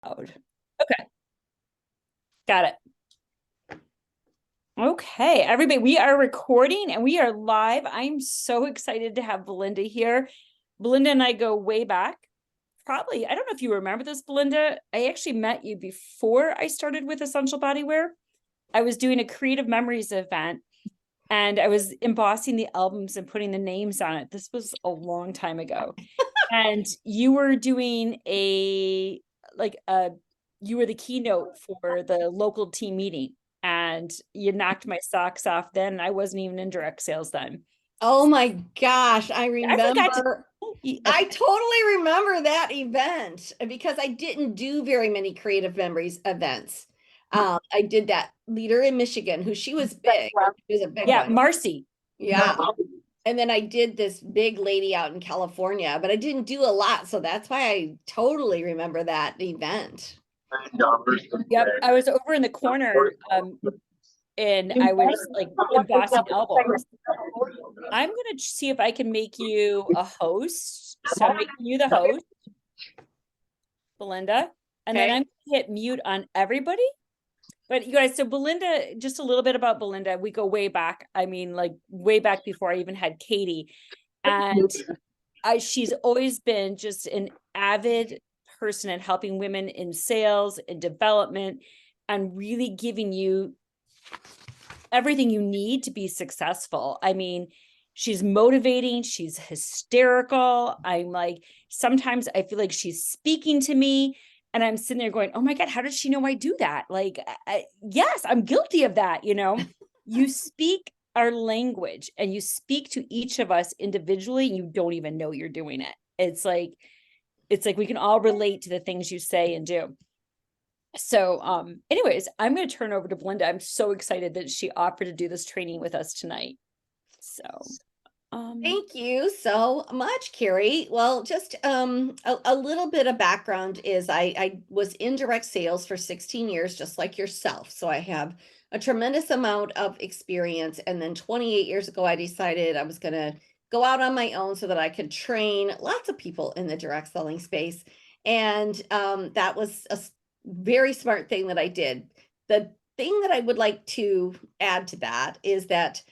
Okay, got it. Okay, everybody, we are recording and we are live. I'm so excited to have Belinda here. Belinda and I go way back. Probably, I don't know if you remember this, Belinda. I actually met you before I started with Essential Bodywear. I was doing a Creative Memories event and I was embossing the albums and putting the names on it. This was a long time ago. And you were doing you were the keynote for the local team meeting and you knocked my socks off then. I wasn't even in direct sales then. Oh my gosh, I I forgot to remember. I totally remember that event because I didn't do very many Creative Memories events. I did that leader in Michigan, who she was big. She was a big yeah, one. Marcy. Yeah. And then I did this big lady out in California, but I didn't do a lot. So that's why I totally remember that event. Yep, I was over in the corner and I was like embossing albums. I'm gonna see if I can make you a host. So I'm making you the host, Belinda, and then Okay. I'm gonna hit mute on everybody. But you guys, so Belinda, just a little bit about Belinda. We go way back. I mean, like way back before I even had Katie. And she's always been just an avid person at helping women in sales and development and really giving you everything you need to be successful. I mean, she's motivating, she's hysterical. I'm like, sometimes I feel like she's speaking to me and I'm sitting there going, oh my God, how does she know I do that? Like, yes, I'm guilty of that. You speak our language and you speak to each of us individually. You don't even know you're doing it. It's like we can all relate to the things you say and do. So, anyways, I'm going to turn over to Belinda. I'm so excited that she offered to do this training with us tonight. So, Thank you so much, Carrie. Well, just a little bit of background is I was in direct sales for 16 years, just like yourself. So I have a tremendous amount of experience. And then 28 years ago, I decided I was going to go out on my own so that I could train lots of people in the direct selling space. And that was a very smart thing that I did. The thing that I would like to add to that is that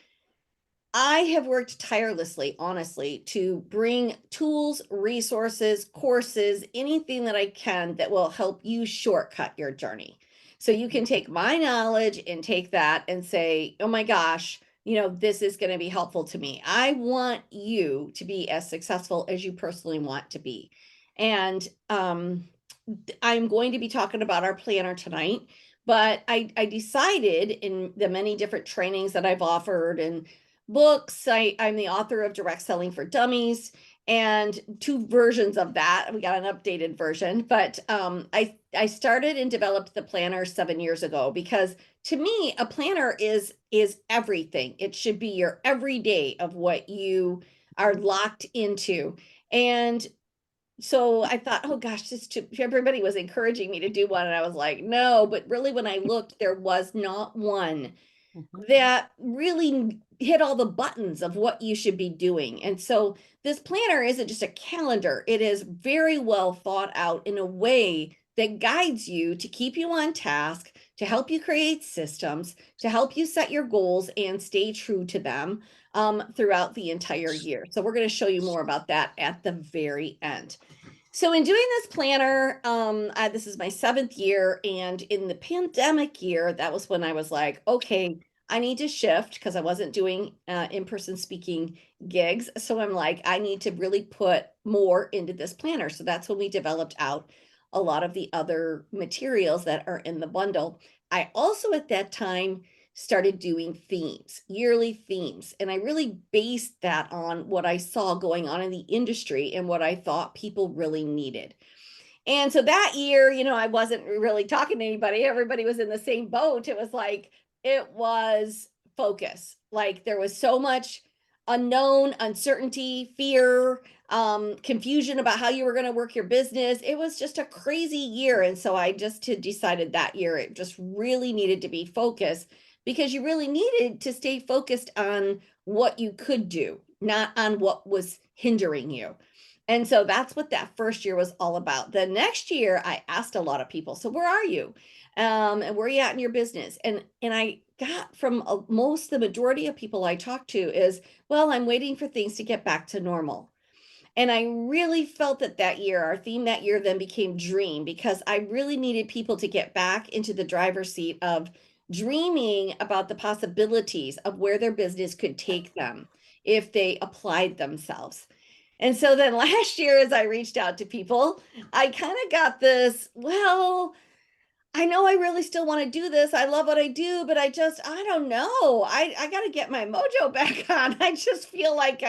I have worked tirelessly, honestly, to bring tools, resources, courses, anything that I can that will help you shortcut your journey. So you can take my knowledge and take that and say, oh my gosh, this is going to be helpful to me. I want you to be as successful as you personally want to be. And I'm going to be talking about our planner tonight, but I decided in the many different trainings that I've offered and books. I'm the author of Direct Selling for Dummies and two versions of that. We got an updated version, but I started and developed the planner 7 years ago because to me, a planner is everything. It should be your everyday of what you are locked into. And so I thought, oh gosh, everybody was encouraging me to do one. And I was like, no, but really when I looked, there was not one that really hit all the buttons of what you should be doing. And so this planner isn't just a calendar, it is very well thought out in a way that guides you to keep you on task, to help you create systems, to help you set your goals and stay true to them throughout the entire year. So we're going to show you more about that at the very end. So in doing this planner, this is my 7th year, and in the pandemic year, that was when I was like, okay, I need to shift because I wasn't doing in-person speaking gigs. So I'm like, I need to really put more into this planner. So that's when we developed out a lot of the other materials that are in the bundle. I also at that time started doing themes, yearly themes. And I really based that on what I saw going on in the industry and what I thought people really needed. And so that year, I wasn't really talking to anybody. Everybody was in the same boat. It was focus. Like there was so much unknown, uncertainty, fear, confusion about how you were going to work your business. It was just a crazy year. And so I just decided that year, it just really needed to be focused because you really needed to stay focused on what you could do, not on what was hindering you. And so that's what that first year was all about. The next year, I asked a lot of people, so where are you? And where are you at in your business? And I got from most, the majority of people I talked to is, well, I'm waiting for things to get back to normal. And I really felt that that year, our theme that year then became dream, because I really needed people to get back into the driver's seat of dreaming about the possibilities of where their business could take them if they applied themselves. And so then last year, as I reached out to people, I kind of got this, well, I know I really still want to do this. I love what I do, but I don't know. I got to get my mojo back on. I just feel like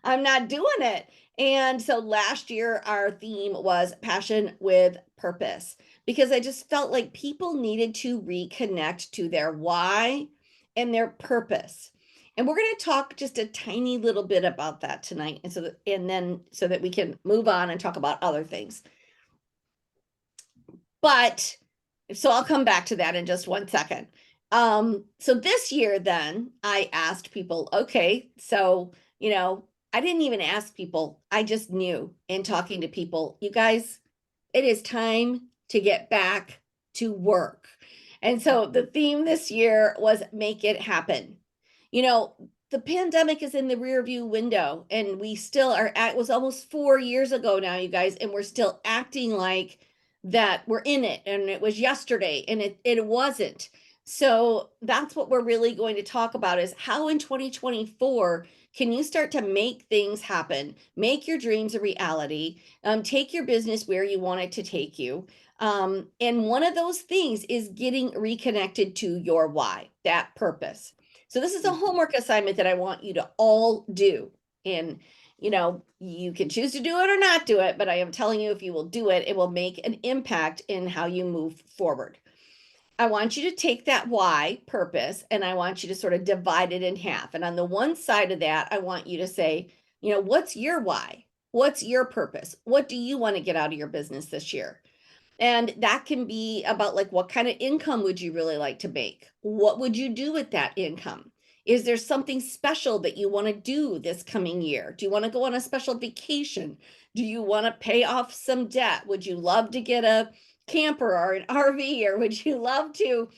I'm not doing it. And so last year, our theme was passion with purpose, because I just felt like people needed to reconnect to their why and their purpose. And we're going to talk just a tiny little bit about that tonight. And then so that we can move on and talk about other things. But so I'll come back to that in just one second. So this year, then I asked people, okay, so, I didn't even ask people. I just knew in talking to people, you guys, it is time to get back to work. And so the theme this year was make it happen. You know, the pandemic is in the rear view window, and we still are at, it was almost 4 years ago now, you guys, and we're still acting like that we're in it and it was yesterday, and it wasn't. So that's what we're really going to talk about, is how in 2024 can you start to make things happen, make your dreams a reality, take your business where you want it to take you. And one of those things is getting reconnected to your why, that purpose. So this is a homework assignment that I want you to all do. And you can choose to do it or not do it, but I am telling you, if you will do it, it will make an impact in how you move forward. I want you to take that why, purpose, and I want you to sort of divide it in half. And on the one side of that, I want you to say, what's your why? What's your purpose? What do you want to get out of your business this year? And that can be about, like, what kind of income would you really like to make? What would you do with that income? Is there something special that you want to do this coming year? Do you want to go on a special vacation? Do you want to pay off some debt? Would you love to get a camper or an RV, or would you love to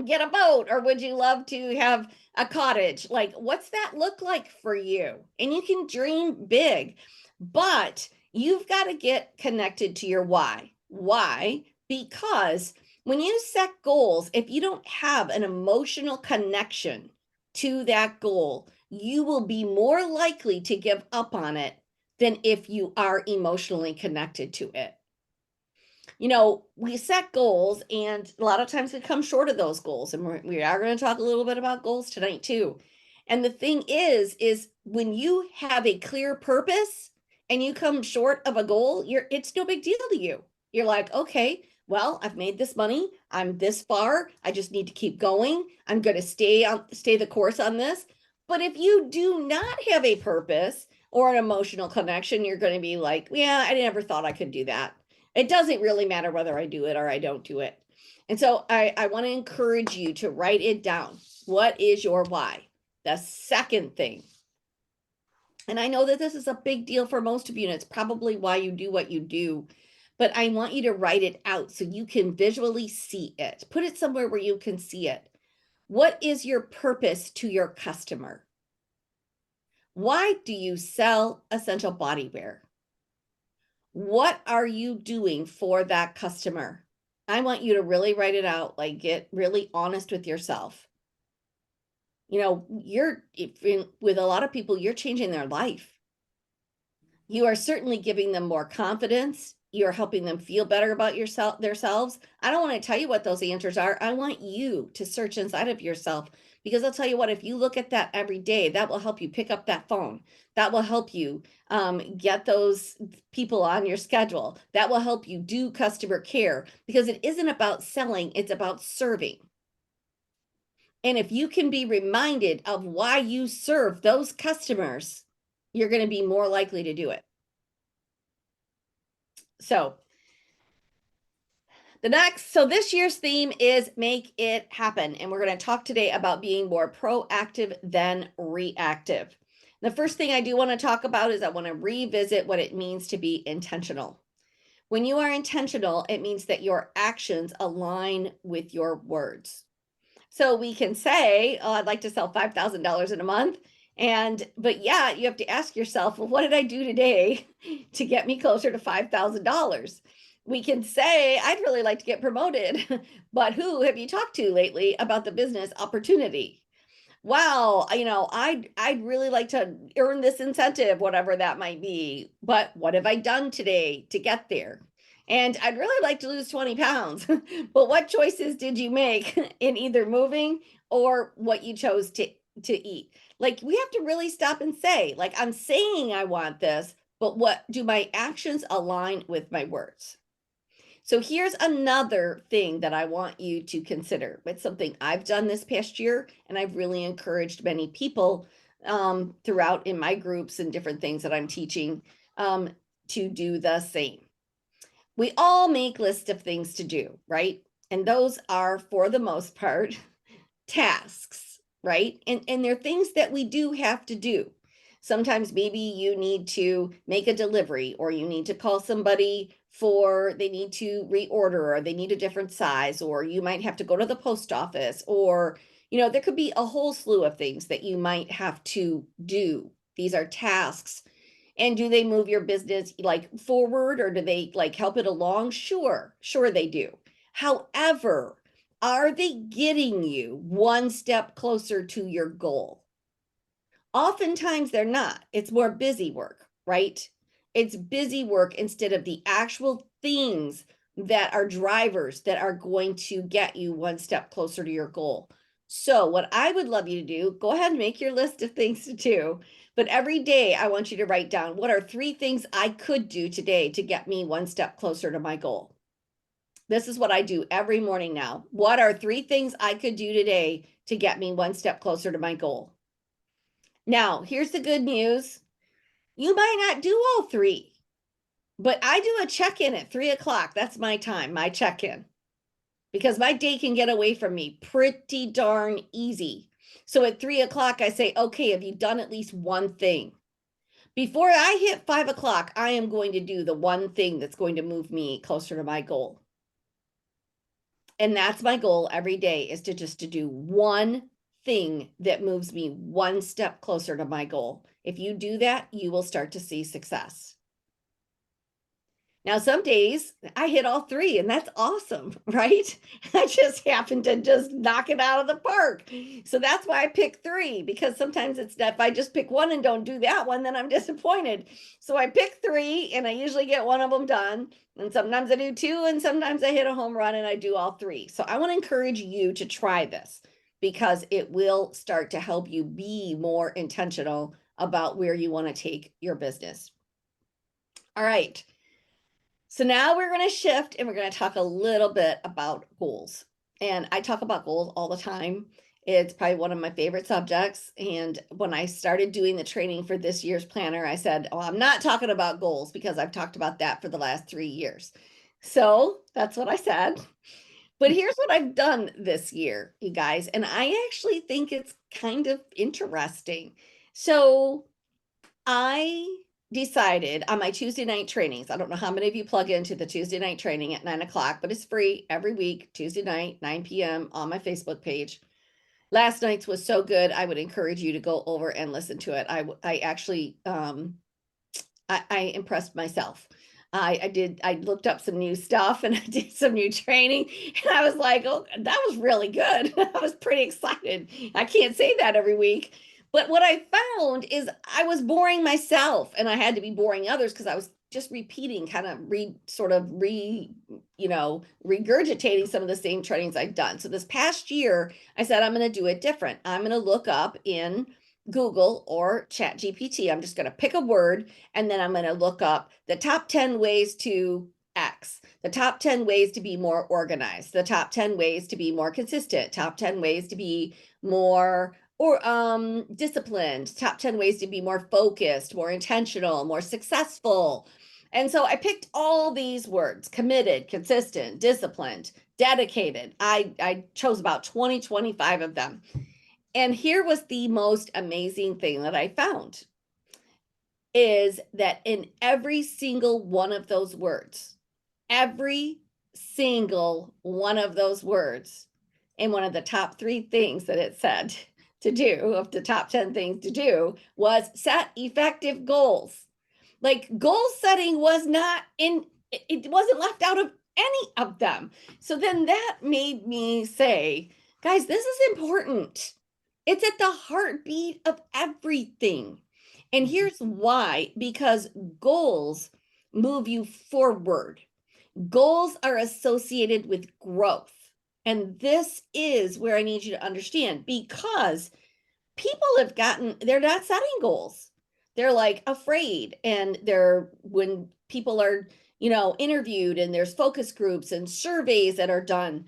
get a boat, or would you love to have a cottage? Like, what's that look like for you? And you can dream big, but you've got to get connected to your why. Why? Because when you set goals, if you don't have an emotional connection to that goal, you will be more likely to give up on it than if you are emotionally connected to it. We set goals, and a lot of times we come short of those goals. And we are going to talk a little bit about goals tonight too. And the thing is when you have a clear purpose and you come short of a goal, it's no big deal to you. You're like, okay, well, I've made this money. I'm this far. I just need to keep going. I'm going to stay the course on this. But if you do not have a purpose or an emotional connection, you're going to be like, yeah, I never thought I could do that. It doesn't really matter whether I do it or I don't do it. And so I want to encourage you to write it down. What is your why? The second thing, and I know that this is a big deal for most of you, and it's probably why you do what you do, but I want you to write it out so you can visually see it. Put it somewhere where you can see it. What is your purpose to your customer? Why do you sell essential body wear? What are you doing for that customer? I want you to really write it out, like get really honest with yourself. With a lot of people, you're changing their life. You are certainly giving them more confidence. You're helping them feel better about themselves. I don't want to tell you what those answers are. I want you to search inside of yourself, because I'll tell you what, if you look at that every day, that will help you pick up that phone. That will help you get those people on your schedule. That will help you do customer care, because it isn't about selling, it's about serving. And if you can be reminded of why you serve those customers, you're going to be more likely to do it. So this year's theme is make it happen. And we're going to talk today about being more proactive than reactive. The first thing I do want to talk about is I want to revisit what it means to be intentional. When you are intentional, it means that your actions align with your words. So we can say, oh, I'd like to sell $5,000 in a month. But yeah, you have to ask yourself, well, what did I do today to get me closer to $5,000? We can say, I'd really like to get promoted, but who have you talked to lately about the business opportunity? Wow, I'd really like to earn this incentive, whatever that might be. But what have I done today to get there? And I'd really like to lose 20 pounds. But what choices did you make in either moving or what you chose to eat? Like, we have to really stop and say, like, I'm saying I want this, but what do my actions align with my words? So here's another thing that I want you to consider. It's something I've done this past year, and I've really encouraged many people throughout in my groups and different things that I'm teaching to do the same. We all make lists of things to do, right? And those are, for the most part, tasks, right? And they're things that we do have to do. Sometimes maybe you need to make a delivery, or you need to call somebody for they need to reorder, or they need a different size, or you might have to go to the post office, or there could be a whole slew of things that you might have to do. These are tasks. And do they move your business like forward, or do they like help it along? Sure they do. However, are they getting you one step closer to your goal? Oftentimes they're not. It's more busy work, right? It's busy work instead of the actual things that are drivers that are going to get you one step closer to your goal. So what I would love you to do, go ahead and make your list of things to do. But every day I want you to write down, what are 3 things I could do today to get me one step closer to my goal? This is what I do every morning now. What are 3 things I could do today to get me one step closer to my goal? Now, here's the good news. You might not do all 3, but I do a check-in at 3:00. That's my time, my check-in, because my day can get away from me pretty darn easy. So at 3:00, I say, okay, have you done at least one thing? Before I hit 5:00, I am going to do the one thing that's going to move me closer to my goal. And that's my goal every day, is to do one thing that moves me one step closer to my goal. If you do that, you will start to see success. Now, some days I hit all 3, and that's awesome, right? I just happen to just knock it out of the park. So that's why I pick 3, because sometimes it's that if I just pick one and don't do that one, then I'm disappointed. So I pick 3, and I usually get one of them done. And sometimes I do 2, and sometimes I hit a home run and I do all 3. So I want to encourage you to try this, because it will start to help you be more intentional about where you want to take your business. All right. So now we're going to shift, and we're going to talk a little bit about goals. And I talk about goals all the time. It's probably one of my favorite subjects. And when I started doing the training for this year's planner, I said, oh, I'm not talking about goals, because I've talked about that for the last 3 years. So that's what I said. But here's what I've done this year, you guys. And I actually think it's kind of interesting. So I decided on my Tuesday night trainings. I don't know how many of you plug into the Tuesday night training at 9:00, but it's free every week, Tuesday night, 9 p.m. on my Facebook page. Last night's was so good. I would encourage you to go over and listen to it. I actually, I impressed myself. I looked up some new stuff, and I did some new training, and I was like, oh, that was really good. I was pretty excited. I can't say that every week. But what I found is I was boring myself, and I had to be boring others, because I was just repeating, kind of regurgitating some of the same trainings I'd done. So this past year, I said, I'm going to do it different. I'm going to look up in Google or Chat GPT. I'm just going to pick a word, and then I'm going to look up the top 10 ways to X, the top 10 ways to be more organized, the top 10 ways to be more consistent, top 10 ways to be more disciplined, top 10 ways to be more focused, more intentional, more successful. And so I picked all these words: committed, consistent, disciplined, dedicated. I chose about 20, 25 of them. And here was the most amazing thing that I found. is that in every single one of those words, every single one of those words, and one of the top 3 things that it said to do, of the top 10 things to do, was set effective goals. Like, goal setting was not in, it wasn't left out of any of them. So then that made me say, guys, this is important. It's at the heartbeat of everything. And here's why: because goals move you forward. Goals are associated with growth. And this is where I need you to understand, because people have gotten, they're not setting goals. They're like afraid. And when people are, interviewed, and there's focus groups and surveys that are done,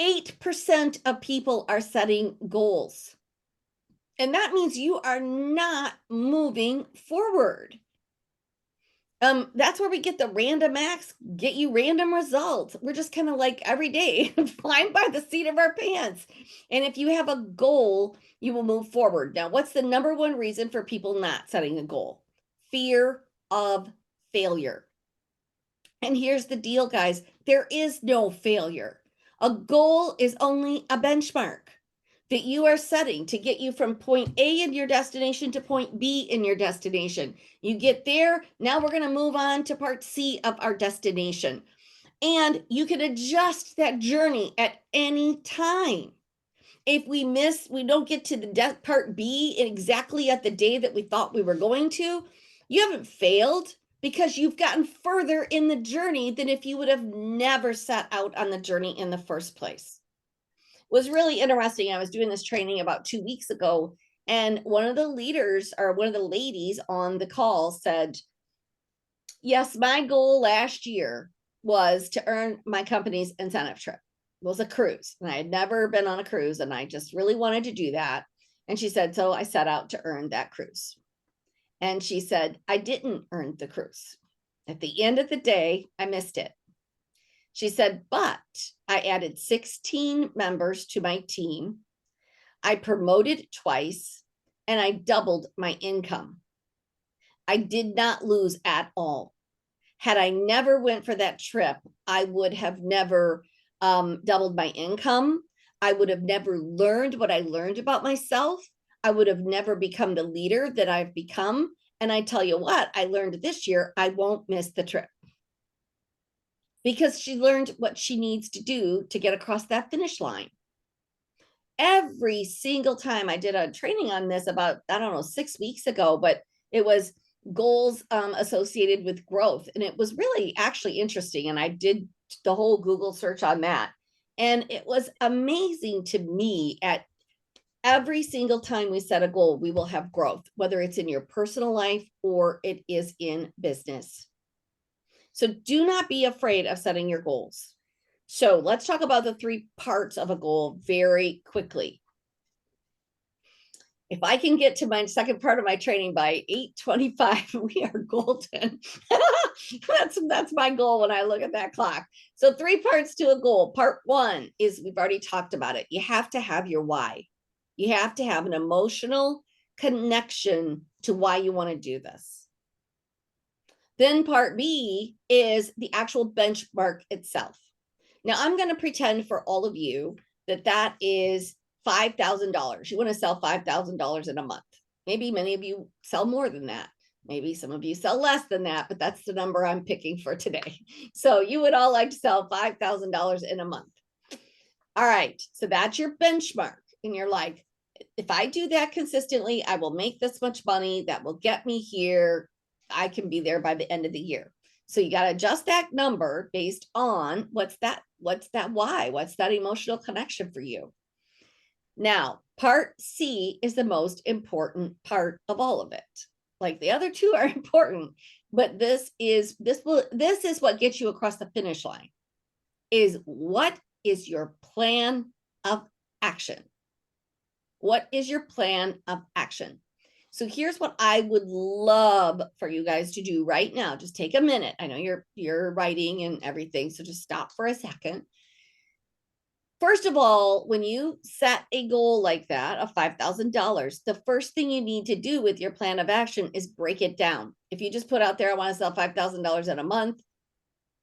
8% of people are setting goals. And that means you are not moving forward. That's where we get the random acts, get you random results. We're just kind of like every day flying by the seat of our pants. And if you have a goal, you will move forward. Now, what's the number one reason for people not setting a goal? Fear of failure. And here's the deal, guys. There is no failure. A goal is only a benchmark that you are setting to get you from point A in your destination to point B in your destination. You get there, now we're going to move on to part C of our destination. And you can adjust that journey at any time. If we don't get to the part B exactly at the day that we thought we were going to, you haven't failed, because you've gotten further in the journey than if you would have never set out on the journey in the first place. Was really interesting. I was doing this training about 2 weeks ago, and one of the leaders, or one of the ladies on the call, said, yes, my goal last year was to earn my company's incentive trip. It was a cruise, and I had never been on a cruise, and I just really wanted to do that. And she said, so I set out to earn that cruise. And she said, I didn't earn the cruise. At the end of the day, I missed it. She said, but I added 16 members to my team. I promoted twice, and I doubled my income. I did not lose at all. Had I never went for that trip, I would have never doubled my income. I would have never learned what I learned about myself. I would have never become the leader that I've become. And I tell you what, I learned this year, I won't miss the trip. Because she learned what she needs to do to get across that finish line. Every single time. I did a training on this about, 6 weeks ago, but it was goals associated with growth. And it was really actually interesting. And I did the whole Google search on that. And it was amazing to me. At every single time we set a goal, we will have growth, whether it's in your personal life or it is in business. So do not be afraid of setting your goals. So let's talk about the 3 parts of a goal very quickly. If I can get to my second part of my training by 8:25, we are golden. That's my goal when I look at that clock. So 3 parts to a goal. Part 1 is, we've already talked about it. You have to have your why. You have to have an emotional connection to why you want to do this. Then part B is the actual benchmark itself. Now, I'm going to pretend for all of you that is $5,000. You want to sell $5,000 in a month. Maybe many of you sell more than that. Maybe some of you sell less than that, but that's the number I'm picking for today. So you would all like to sell $5,000 in a month. All right, so that's your benchmark. And you're like, if I do that consistently, I will make this much money. That will get me here. I can be there by the end of the year. So you got to adjust that number based on what's that why? What's that emotional connection for you? Now, part C is the most important part of all of it. Like, the other 2 are important, but this is what gets you across the finish line. Is what is your plan of action? What is your plan of action? So here's what I would love for you guys to do right now. Just take a minute. I know you're writing and everything, so just stop for a second. first of all, when you set a goal like that of $5,000, the first thing you need to do with your plan of action is break it down. If you just put out there, I want to sell $5,000 in a month,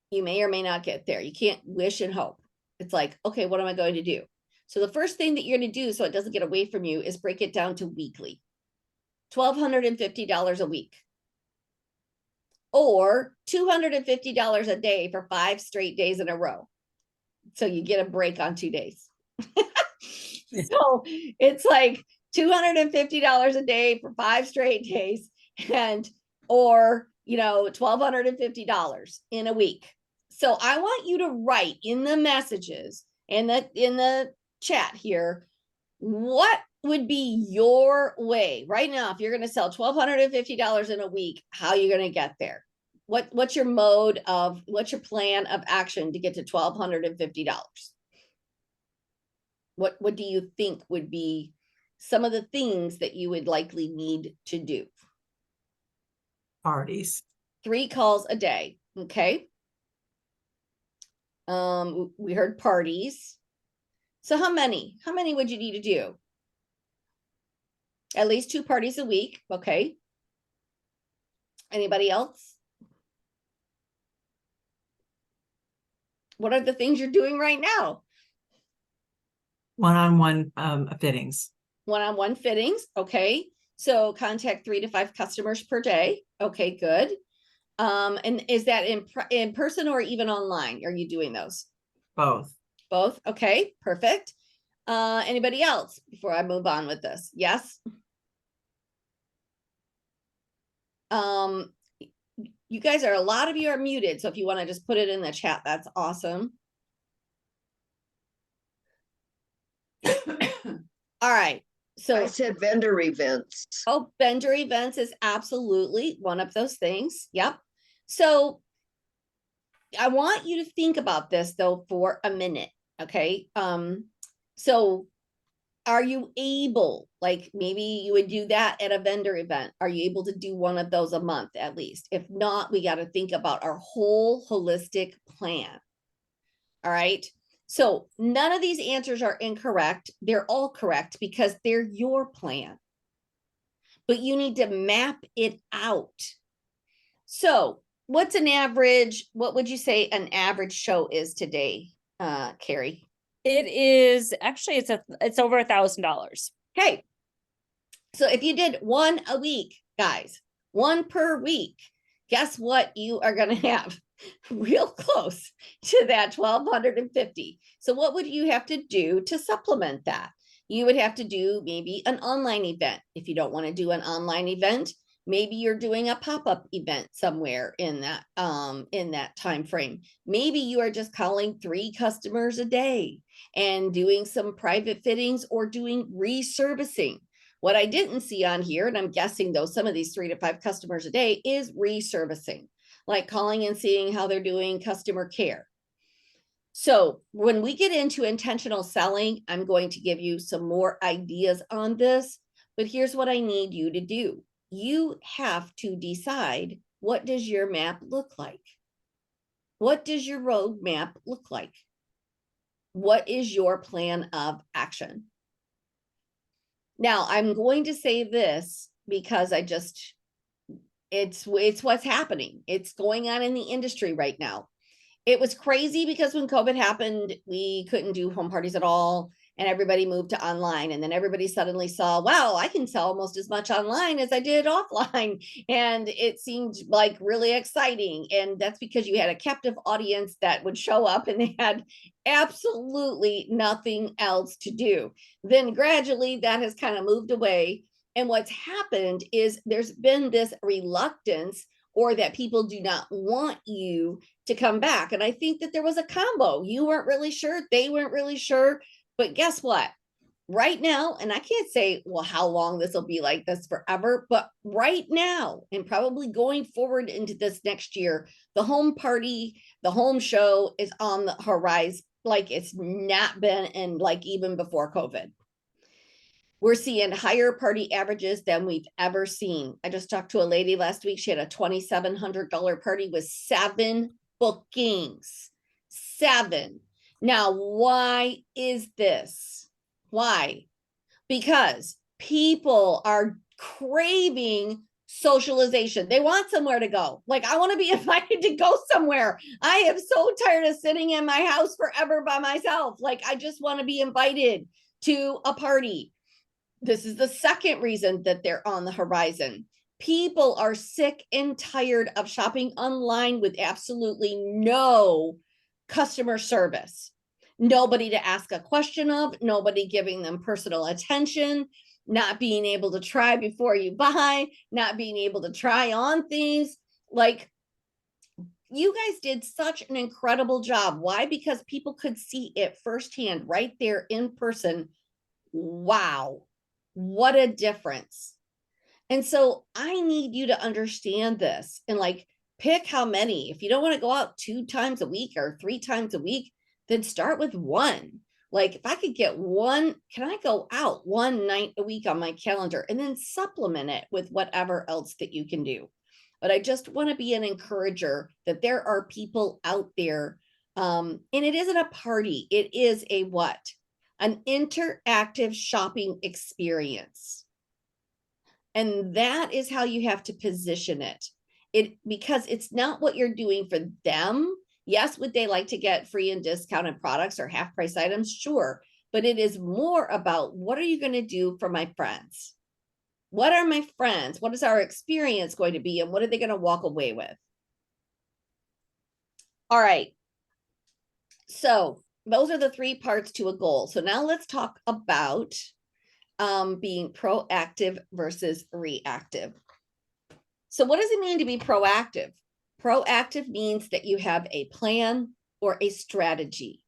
you may or may not get there. You can't wish and hope. It's like, okay, what am I going to do? So the first thing that you're going to do so it doesn't get away from you is break it down to weekly. $1,250 a week. Or $250 a day for 5 straight days in a row. So you get a break on 2 days. So it's like $250 a day for 5 straight days, and or $1,250 in a week. So I want you to write in the messages and in the chat here, what would be your way right now if you're going to sell $1,250 in a week? How are you going to get there? What's your what's your plan of action to get to $1,250? What do you think would be some of the things that you would likely need to do? Parties. 3 calls a day. Okay. We heard parties. So how many would you need to do? At least 2 parties a week. Okay. Anybody else? What are the things you're doing right now? One-on-one fittings. One-on-one fittings. Okay. So contact 3 to 5 customers per day. Okay, good. And is that in person or even online? Are you doing those? Both. Both. Okay, perfect. Anybody else before I move on with this? Yes. You guys a lot of you are muted. So if you want to just put it in the chat, that's awesome. All right. So I said vendor events. Oh, vendor events is absolutely one of those things. Yep. So I want you to think about this though for a minute. Okay. So are you able, like maybe you would do that at a vendor event? Are you able to do one of those a month at least? If not, we got to think about our whole holistic plan. All right. So none of these answers are incorrect. They're all correct because they're your plan. But you need to map it out. So what's an average, what would you say an average show is today, Carrie? It is actually it's over $1,000. Okay. So if you did 1 a week, guys, 1 per week, guess what you are going to have? Real close to that 1,250. So what would you have to do to supplement that? You would have to do maybe an online event. If you don't want to do an online event, maybe you're doing a pop-up event somewhere in that time frame. Maybe you are just calling 3 customers a day and doing some private fittings or doing reservicing. What I didn't see on here, and I'm guessing though some of these 3 to 5 customers a day, is reservicing, like calling and seeing how they're doing customer care. So when we get into intentional selling, I'm going to give you some more ideas on this, but here's what I need you to do. You have to decide, what does your map look like? What does your roadmap look like? What is your plan of action? Now, I'm going to say this because it's what's happening. It's going on in the industry right now. It was crazy because when COVID happened, we couldn't do home parties at all. And everybody moved to online. And then everybody suddenly saw, wow, I can sell almost as much online as I did offline. And it seemed like really exciting. And that's because you had a captive audience that would show up and they had absolutely nothing else to do. Then gradually that has kind of moved away. And what's happened is there's been this reluctance, or that people do not want you to come back. And I think that there was a combo. You weren't really sure, they weren't really sure. But guess what? Right now, and I can't say, well, how long this will be like this forever, but right now, and probably going forward into this next year, the home party, the home show is on the horizon like it's not been in like even before COVID. We're seeing higher party averages than we've ever seen. I just talked to a lady last week. She had a $2,700 party with 7 bookings. 7. Now, why is this? Why? Because people are craving socialization. They want somewhere to go. Like, I want to be invited to go somewhere. I am so tired of sitting in my house forever by myself. Like, I just want to be invited to a party. This is the second reason that they're on the horizon. People are sick and tired of shopping online with absolutely no customer service. Nobody to ask a question of, nobody giving them personal attention, not being able to try before you buy, not being able to try on things. Like, you guys did such an incredible job. Why? Because people could see it firsthand right there in person. Wow, what a difference. And so I need you to understand this and like pick how many. If you don't want to go out 2 times a week or 3 times a week, then start with 1. Like, if I could get 1, can I go out 1 night a week on my calendar and then supplement it with whatever else that you can do? But I just want to be an encourager that there are people out there. And it isn't a party. It is a what? An interactive shopping experience. And that is how you have to position it. Because it's not what you're doing for them. Yes, would they like to get free and discounted products or half price items? Sure. But it is more about, what are you going to do for my friends? What are my friends? What is our experience going to be? And what are they going to walk away with? All right. So those are the 3 parts to a goal. So now let's talk about being proactive versus reactive. So what does it mean to be proactive? Proactive means that you have a plan or a strategy.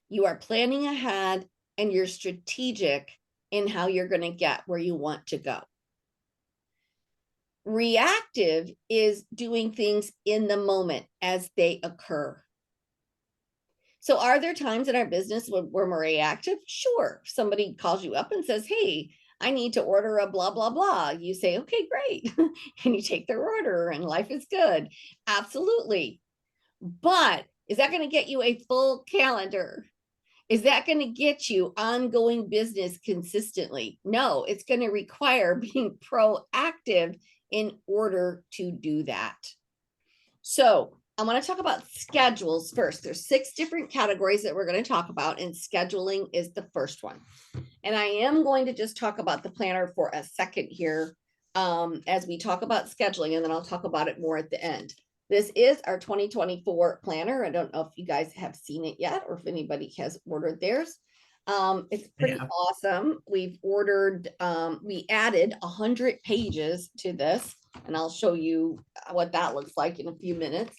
You are planning ahead and you're strategic in how you're going to get where you want to go. Reactive is doing things in the moment as they occur. So are there times in our business when we're reactive? Sure. If somebody calls you up and says, hey, I need to order a blah, blah, blah. You say, okay, great. And you take their order and life is good. Absolutely. But is that going to get you a full calendar? Is that going to get you ongoing business consistently? No, it's going to require being proactive in order to do that. So I want to talk about schedules first. There's 6 different categories that we're going to talk about, and scheduling is the first one. And I am going to just talk about the planner for a second here as we talk about scheduling, and then I'll talk about it more at the end. This is our 2024 planner. I don't know if you guys have seen it yet or if anybody has ordered theirs. It's pretty awesome. We've ordered, we added 100 pages to this, and I'll show you what that looks like in a few minutes.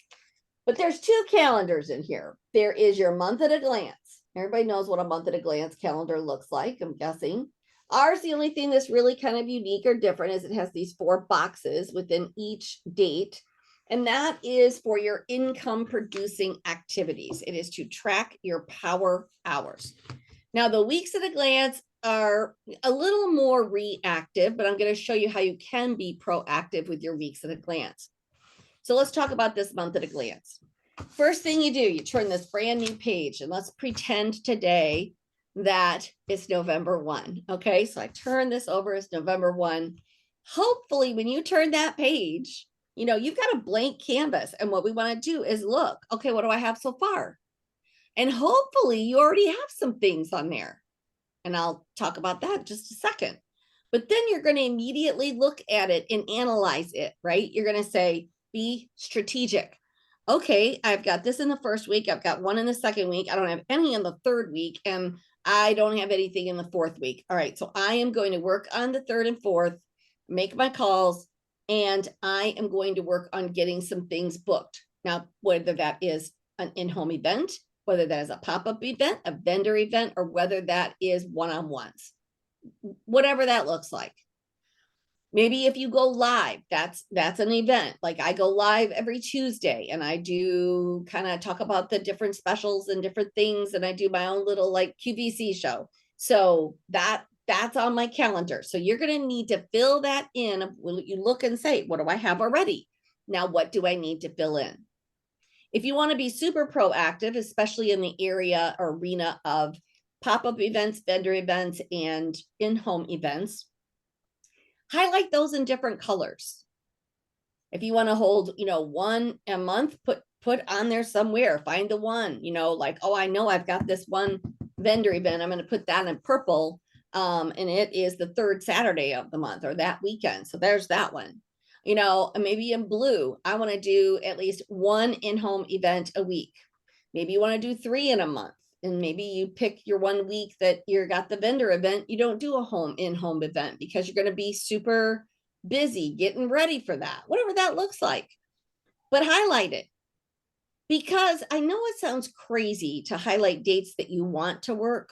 But there's 2 calendars in here. There is your month at a glance. Everybody knows what a month at a glance calendar looks like, I'm guessing. Ours, the only thing that's really kind of unique or different is it has these 4 boxes within each date. And that is for your income producing activities. It is to track your power hours. Now, the weeks at a glance are a little more reactive, but I'm going to show you how you can be proactive with your weeks at a glance. So let's talk about this month at a glance. First thing you do, you turn this brand new page, and let's pretend today that it's November 1. Okay, so I turn this over as November 1. Hopefully, when you turn that page, you know, you've got a blank canvas. And what we want to do is look, okay, what do I have so far? And hopefully you already have some things on there. And I'll talk about that in just a second. But then you're going to immediately look at it and analyze it, right? You're going to say, be strategic. Okay, I've got this in the first week. I've got 1 in the second week. I don't have any in the third week. And I don't have anything in the fourth week. All right, so I am going to work on the third and fourth, make my calls, and I am going to work on getting some things booked. Now, whether that is an in-home event, whether that is a pop-up event, a vendor event, or whether that is one-on-ones, whatever that looks like. Maybe if you go live, that's an event. Like I go live every Tuesday and I do kind of talk about the different specials and different things. And I do my own little like QVC show. So that's on my calendar. So you're going to need to fill that in. You look and say, what do I have already? Now, what do I need to fill in? If you want to be super proactive, especially in the arena of pop-up events, vendor events, and in-home events, highlight those in different colors. If you want to hold, one a month, put on there somewhere, find the one, like, oh, I know I've got this one vendor event. I'm going to put that in purple. And it is the third Saturday of the month or that weekend. So there's that one, maybe in blue. I want to do at least one in-home event a week. Maybe you want to do 3 in a month. And maybe you pick your 1 week that you got the vendor event. You don't do a in-home event because you're going to be super busy getting ready for that, whatever that looks like. But highlight it. Because I know it sounds crazy to highlight dates that you want to work,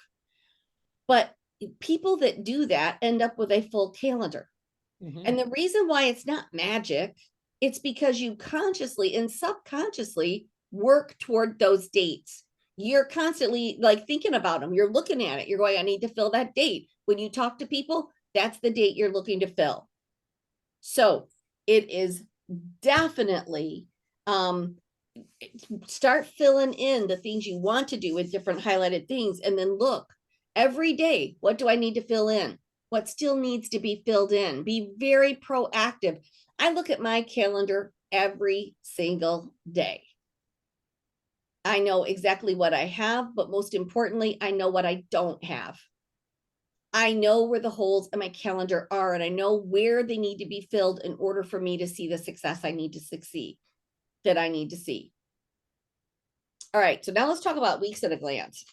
but people that do that end up with a full calendar. Mhm. And the reason why it's not magic, it's because you consciously and subconsciously work toward those dates. You're constantly like thinking about them. You're looking at it. You're going, I need to fill that date. When you talk to people, that's the date you're looking to fill. So it is definitely, start filling in the things you want to do with different highlighted things. And then look every day, what do I need to fill in? What still needs to be filled in? Be very proactive. I look at my calendar every single day. I know exactly what I have, but most importantly, I know what I don't have. I know where the holes in my calendar are, and I know where they need to be filled in order for me to see the success I need to succeed, that I need to see. All right, so now let's talk about weeks at a glance.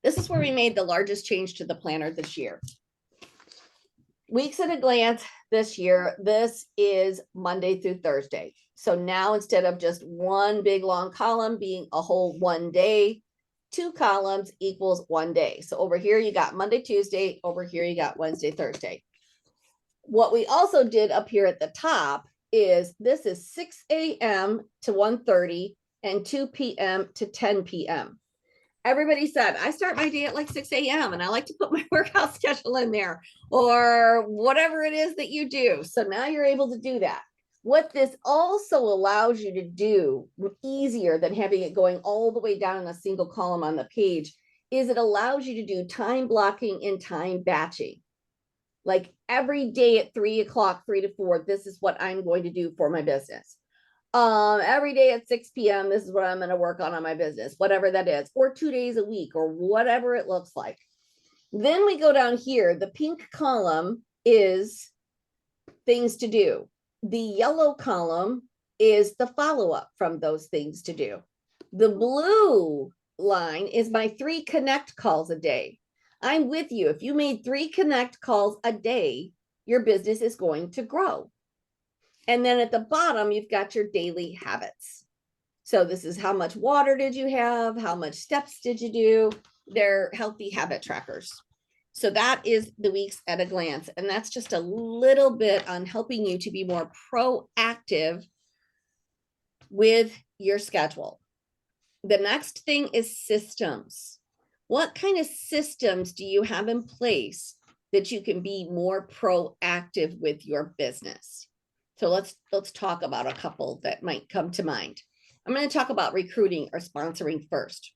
This is where we made the largest change to the planner this year. Weeks at a glance this year, this is Monday through Thursday. So now instead of just one big long column being a whole 1 day, 2 columns equals 1 day. So over here you got Monday, Tuesday, over here you got Wednesday, Thursday. What we also did up here at the top is this is 6 a.m. to 1:30 and 2 p.m. to 10 p.m. Everybody said, I start my day at like 6 a.m. and I like to put my workout schedule in there or whatever it is that you do. So now you're able to do that. What this also allows you to do easier than having it going all the way down in a single column on the page is it allows you to do time blocking and time batching. Like every day at 3 o'clock, 3 to 4, this is what I'm going to do for my business. Every day at 6 p.m. this is what I'm going to work on my business, whatever that is, or 2 days a week or whatever it looks like. Then we go down here. The pink column is things to do. The yellow column is the follow-up from those things to do. The blue line is my 3 connect calls a day. I'm with you. If you made 3 connect calls a day, your business is going to grow. And then at the bottom, you've got your daily habits. So this is how much water did you have? How much steps did you do? They're healthy habit trackers. So that is the weeks at a glance. And that's just a little bit on helping you to be more proactive with your schedule. The next thing is systems. What kind of systems do you have in place that you can be more proactive with your business? So let's talk about a couple that might come to mind. I'm going to talk about recruiting or sponsoring first.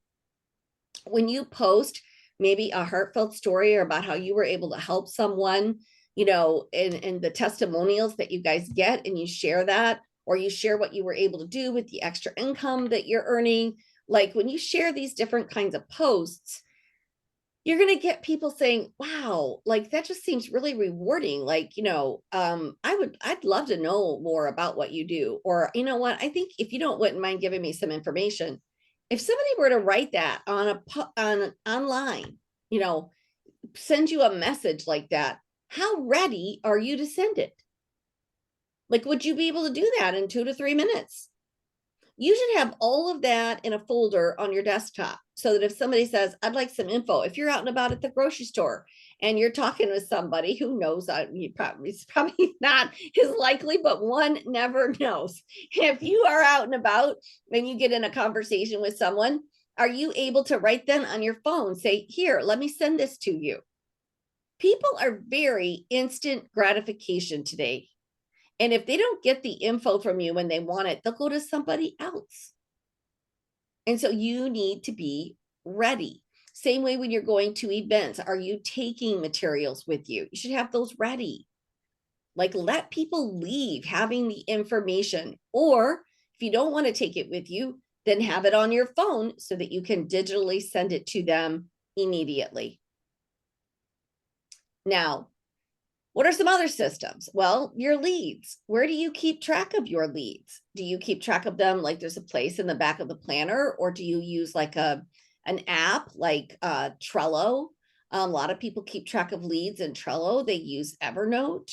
When you post maybe a heartfelt story or about how you were able to help someone, and the testimonials that you guys get, and you share that, or you share what you were able to do with the extra income that you're earning. Like when you share these different kinds of posts, you're going to get people saying, wow, like that just seems really rewarding. Like, I'd love to know more about what you do. Or, you know what, I think if you wouldn't mind giving me some information, if somebody were to write that on online, send you a message like that, how ready are you to send it? Like, would you be able to do that in 2 to 3 minutes? You should have all of that in a folder on your desktop so that if somebody says, I'd like some info, if you're out and about at the grocery store and you're talking with somebody who knows, it's probably not as likely, but one never knows. If you are out and about and you get in a conversation with someone, are you able to write them on your phone? Say, here, let me send this to you. People are very instant gratification today. And if they don't get the info from you when they want it, they'll go to somebody else. And so you need to be ready. Same way when you're going to events, are you taking materials with you? You should have those ready. Like, let people leave having the information, or if you don't want to take it with you, then have it on your phone so that you can digitally send it to them immediately. Now, what are some other systems? Well, your leads. Where do you keep track of your leads? Do you keep track of them like there's a place in the back of the planner, or do you use like an app like Trello? A lot of people keep track of leads in Trello. They use Evernote.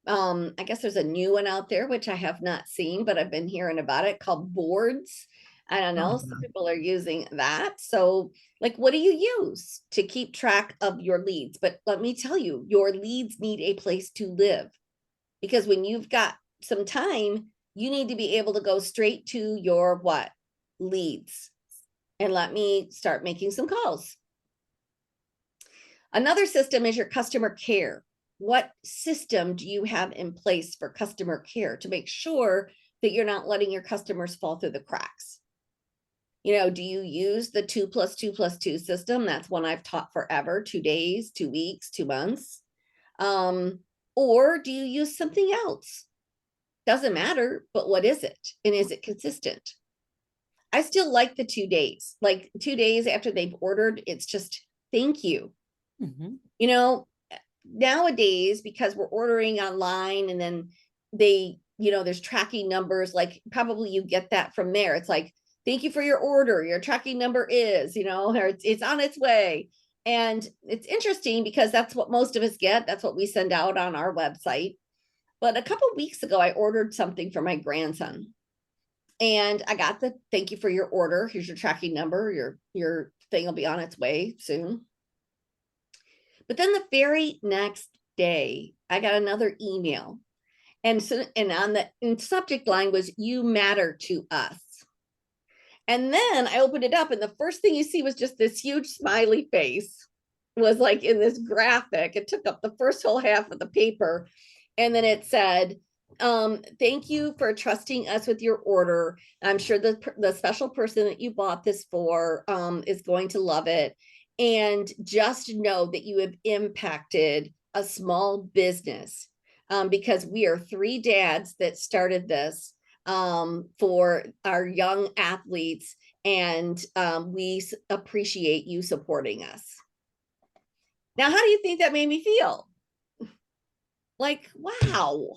I guess there's a new one out there, which I have not seen, but I've been hearing about it, called Boards. I don't know, some people are using that. So like, what do you use to keep track of your leads? But let me tell you, your leads need a place to live, because when you've got some time, you need to be able to go straight to your what? Leads. And let me start making some calls. Another system is your customer care. What system do you have in place for customer care to make sure that you're not letting your customers fall through the cracks? You know, do you use the 2+2+2 system? That's one I've taught forever, 2 days, 2 weeks, 2 months. Or do you use something else? Doesn't matter, but what is it? And is it consistent? I still like the 2 days, like 2 days after they've ordered, it's just thank you. You know, nowadays, because we're ordering online and then they, you know, there's tracking numbers, like probably you get that from there. It's like, thank you for your order. Your tracking number is, you know, or it's on its way. And it's interesting because that's what most of us get. That's what we send out on our website. But a couple of weeks ago, I ordered something for my grandson. And I got the thank you for your order. Here's your tracking number. Your thing will be on its way soon. But then the very next day, I got another email. And so, and on the subject line was, you matter to us. And then I opened it up, and the first thing you see was just this huge smiley face, was like in this graphic. It took up the first whole half of the paper. And then it said, thank you for trusting us with your order. I'm sure the special person that you bought this for is going to love it. And just know that you have impacted a small business, because we are 3 dads that started this for our young athletes, and we appreciate you supporting us. Now, how do you think that made me feel? Like, wow,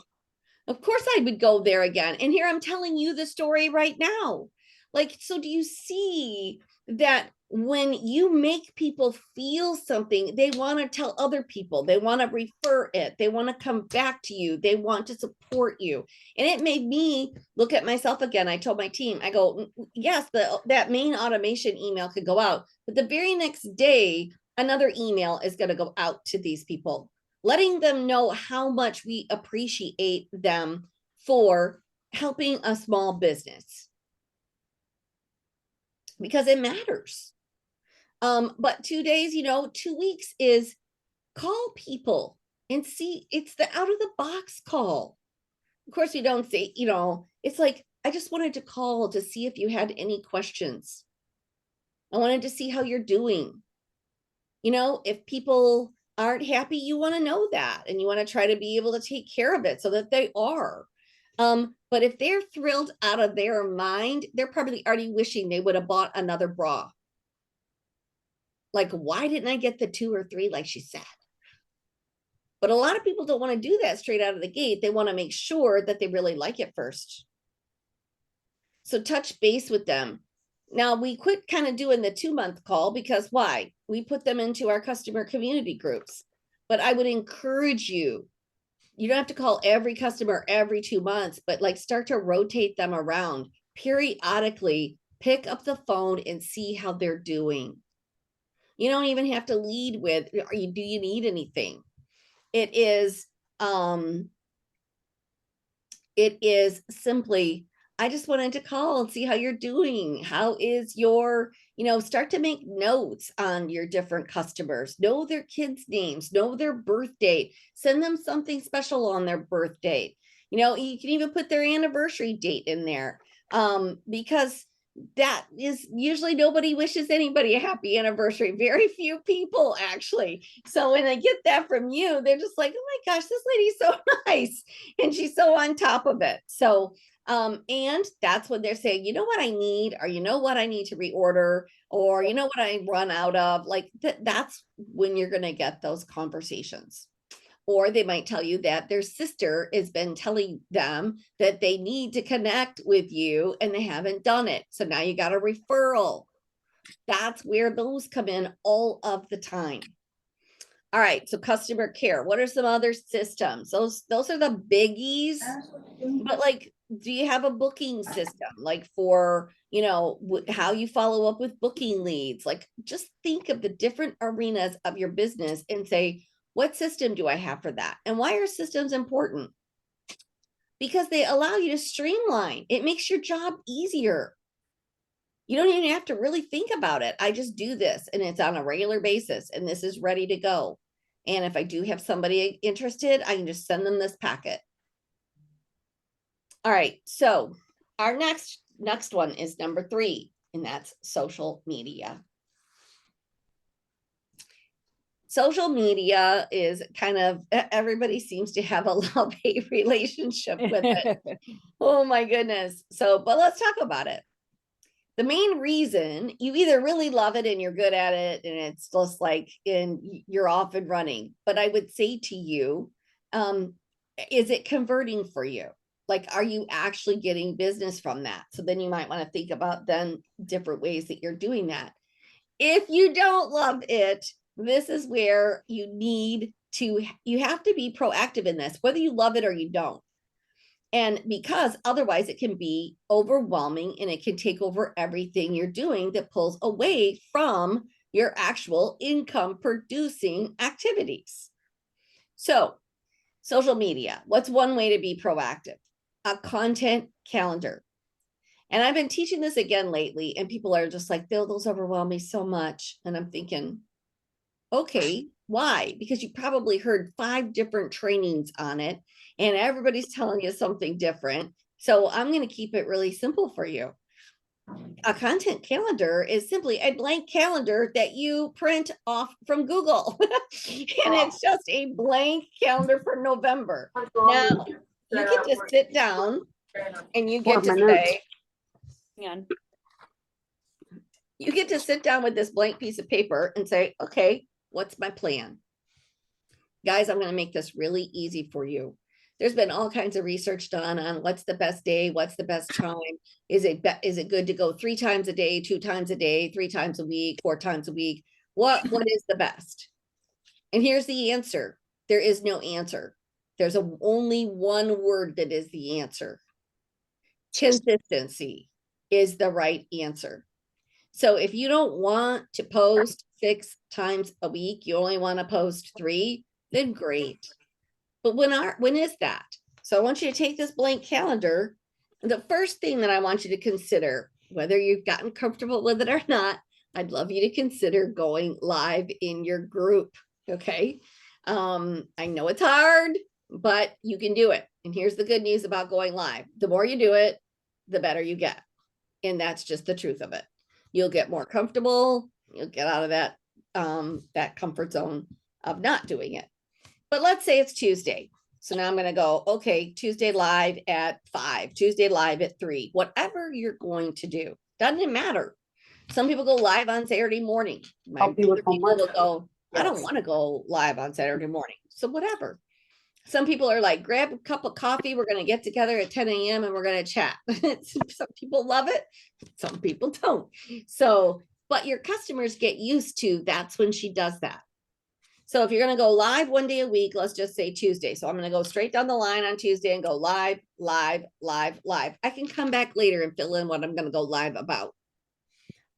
of course I would go there again. And here I'm telling you the story right now. Like, so do you see that when you make people feel something, they want to tell other people, they want to refer it, they want to come back to you, they want to support you. And it made me look at myself again. I told my team, I go, yes, that main automation email could go out, but the very next day, another email is going to go out to these people, letting them know how much we appreciate them for helping a small business, because it matters. But 2 days, 2 weeks is call people and see, it's the out of the box call. Of course, we don't say, it's like, I just wanted to call to see if you had any questions. I wanted to see how you're doing. If people aren't happy, you want to know that, and you want to try to be able to take care of it so that they are. But if they're thrilled out of their mind, they're probably already wishing they would have bought another bra. Like, why didn't I get the 2 or 3 like she said? But a lot of people don't want to do that straight out of the gate. They want to make sure that they really like it first. So touch base with them. Now, we quit kind of doing the 2-month call because why? We put them into our customer community groups. But I would encourage you, you don't have to call every customer every 2 months, but like start to rotate them around periodically. Pick up the phone and see how they're doing. You don't even have to lead with, do you need anything? It is simply, I just wanted to call and see how you're doing. How is your, start to make notes on your different customers, know their kids' names, know their birth date, send them something special on their birth date. You know, you can even put their anniversary date in there, because that is usually nobody wishes anybody a happy anniversary. Very few people actually. So when they get that from you, they're just like, oh my gosh, this lady's so nice. And she's so on top of it. So, and that's when they're saying, you know what I need, or you know what I need to reorder, or you know what I run out of. Like that's when you're going to get those conversations. Or they might tell you that their sister has been telling them that they need to connect with you and they haven't done it. So now you got a referral. That's where those come in all of the time. All right, so customer care. What are some other systems? Those are the biggies. But like, do you have a booking system? Like for, you know, how you follow up with booking leads? Like, just think of the different arenas of your business and say, what system do I have for that? And why are systems important? Because they allow you to streamline. It makes your job easier. You don't even have to really think about it. I just do this and it's on a regular basis and this is ready to go. And if I do have somebody interested, I can just send them this packet. All right, so our next one is number 3, and that's social media. Social media is kind of, everybody seems to have a love-hate relationship with it. Oh my goodness. So, but let's talk about it. The main reason, you either really love it and you're good at it and it's just like, and you're off and running. But I would say to you, is it converting for you? Like, are you actually getting business from that? So then you might want to think about then different ways that you're doing that. If you don't love it, this is where you have to be proactive in this, whether you love it or you don't. And because otherwise it can be overwhelming and it can take over everything you're doing that pulls away from your actual income producing activities. So social media, what's one way to be proactive? A content calendar. And I've been teaching this again lately and people are just like, those overwhelm me so much. And I'm thinking, okay, why? Because you probably heard 5 different trainings on it and everybody's telling you something different. So I'm going to keep it really simple for you. A content calendar is simply a blank calendar that you print off from Google. And it's just a blank calendar for November. Now, you get to sit down and you get to say, hang on. You get to sit down with this blank piece of paper and say, okay, what's my plan? Guys, I'm going to make this really easy for you. There's been all kinds of research done on what's the best day, what's the best time. Is it good to go 3 times a day, 2 times a day, 3 times a week, 4 times a week? What is the best? And here's the answer. There is no answer. There's only one word that is the answer. Consistency is the right answer. So if you don't want to post 6 times a week, you only want to post 3, then great. But when is that? So I want you to take this blank calendar. And the first thing that I want you to consider, whether you've gotten comfortable with it or not, I'd love you to consider going live in your group. Okay. I know it's hard, but you can do it. And here's the good news about going live. The more you do it, the better you get. And that's just the truth of it. You'll get more comfortable. You'll get out of that comfort zone of not doing it. But let's say it's Tuesday. So now I'm going to go, okay, Tuesday live at 5, Tuesday live at 3, whatever you're going to do. Doesn't matter. Some people go live on Saturday morning. Other people will go, I don't want to go live on Saturday morning. So whatever. Some people are like, grab a cup of coffee. We're going to get together at 10 a.m. and we're going to chat. Some people love it. Some people don't. So, but your customers get used to that's when she does that. So if you're going to go live 1 day a week, let's just say Tuesday. So I'm going to go straight down the line on Tuesday and go live, live, live, live. I can come back later and fill in what I'm going to go live about.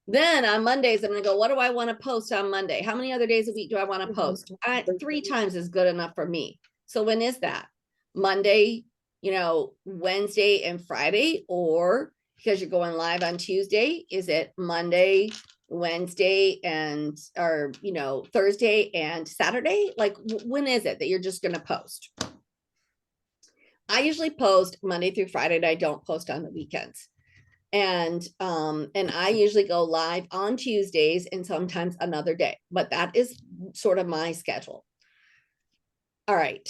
Then on Mondays, I'm going to go, what do I want to post on Monday? How many other days a week do I want to post? 3 times is good enough for me. So when is that? Monday, Wednesday and Friday, or because you're going live on Tuesday, is it Monday, Wednesday, and Thursday and Saturday? Like when is it that you're just going to post? I usually post Monday through Friday, and I don't post on the weekends. And I usually go live on Tuesdays and sometimes another day, but that is sort of my schedule. All right.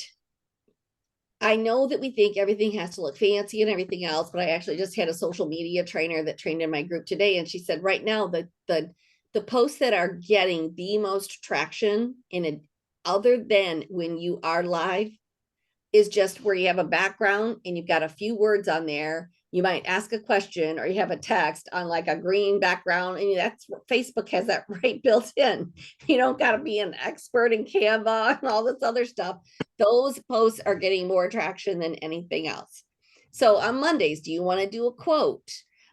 I know that we think everything has to look fancy and everything else, but I actually just had a social media trainer that trained in my group today. And she said, right now, the posts that are getting the most traction in it, other than when you are live, is just where you have a background and you've got a few words on there. You might ask a question or you have a text on like a green background, and that's what Facebook has that right built in. You don't got to be an expert in Canva and all this other stuff. Those posts are getting more traction than anything else. So on Mondays, do you want to do a quote?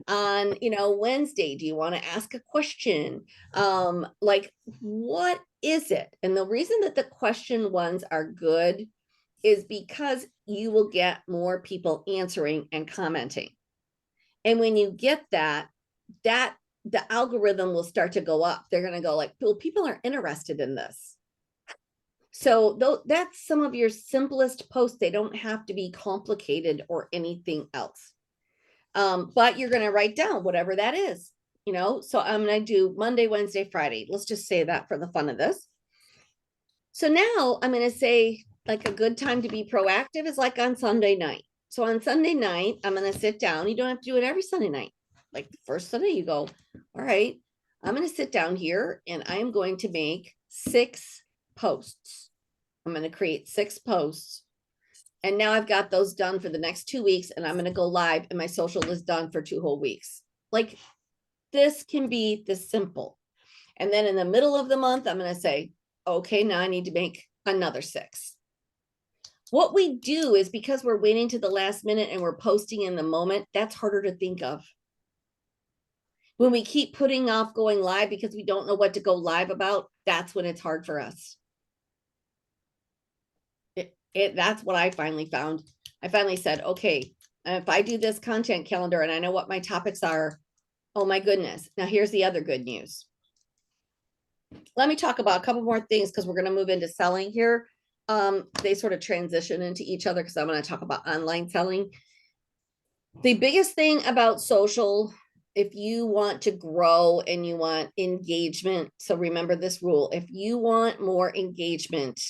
On Wednesday, do you want to ask a question? Like, what is it? And the reason that the question ones are good is because you will get more people answering and commenting. And when you get that the algorithm will start to go up. They're going to go like, well, people are interested in this. So that's some of your simplest posts. They don't have to be complicated or anything else. But you're going to write down whatever that is, so I'm going to do Monday, Wednesday, Friday. Let's just say that for the fun of this. So now I'm going to say, like, a good time to be proactive is like on Sunday night. So on Sunday night, I'm going to sit down. You don't have to do it every Sunday night. Like the first Sunday you go, all right, I'm going to sit down here and I am going to make 6 posts. I'm going to create 6 posts. And now I've got those done for the next 2 weeks, and I'm going to go live and my social is done for 2 whole weeks. Like, this can be this simple. And then in the middle of the month, I'm going to say, okay, now I need to make another 6. What we do is, because we're waiting to the last minute and we're posting in the moment, that's harder to think of. When we keep putting off going live because we don't know what to go live about, that's when it's hard for us. That's what I finally found. I finally said, okay, if I do this content calendar and I know what my topics are, oh my goodness. Now here's the other good news. Let me talk about a couple more things because we're going to move into selling here. They sort of transition into each other because I'm going to talk about online selling. The biggest thing about social, if you want to grow and you want engagement, so remember this rule: if you want more engagement,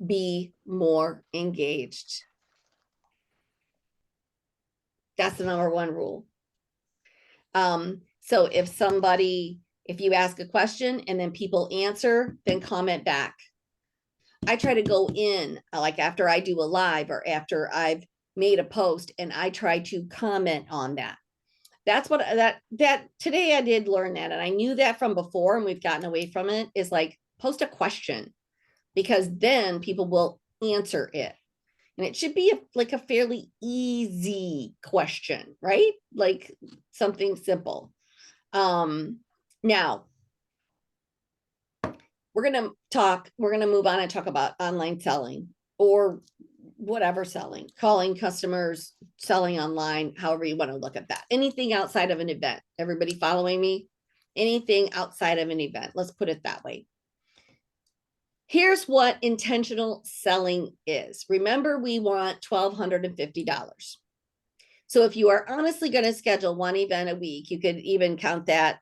be more engaged. That's the #1 rule. So if you ask a question and then people answer, then comment back. I try to go in, like after I do a live or after I've made a post, and I try to comment on that. That's what that today I did learn that. And I knew that from before, and we've gotten away from it, is like, post a question, because then people will answer it. And it should be like a fairly easy question, right? Like something simple. Now we're going to move on and talk about online selling, or whatever selling, calling customers, selling online, however you want to look at that. Anything outside of an event. Everybody following me? Anything outside of an event. Let's put it that way. Here's what intentional selling is. Remember, we want $1,250. So if you are honestly going to schedule one event a week, you could even count that,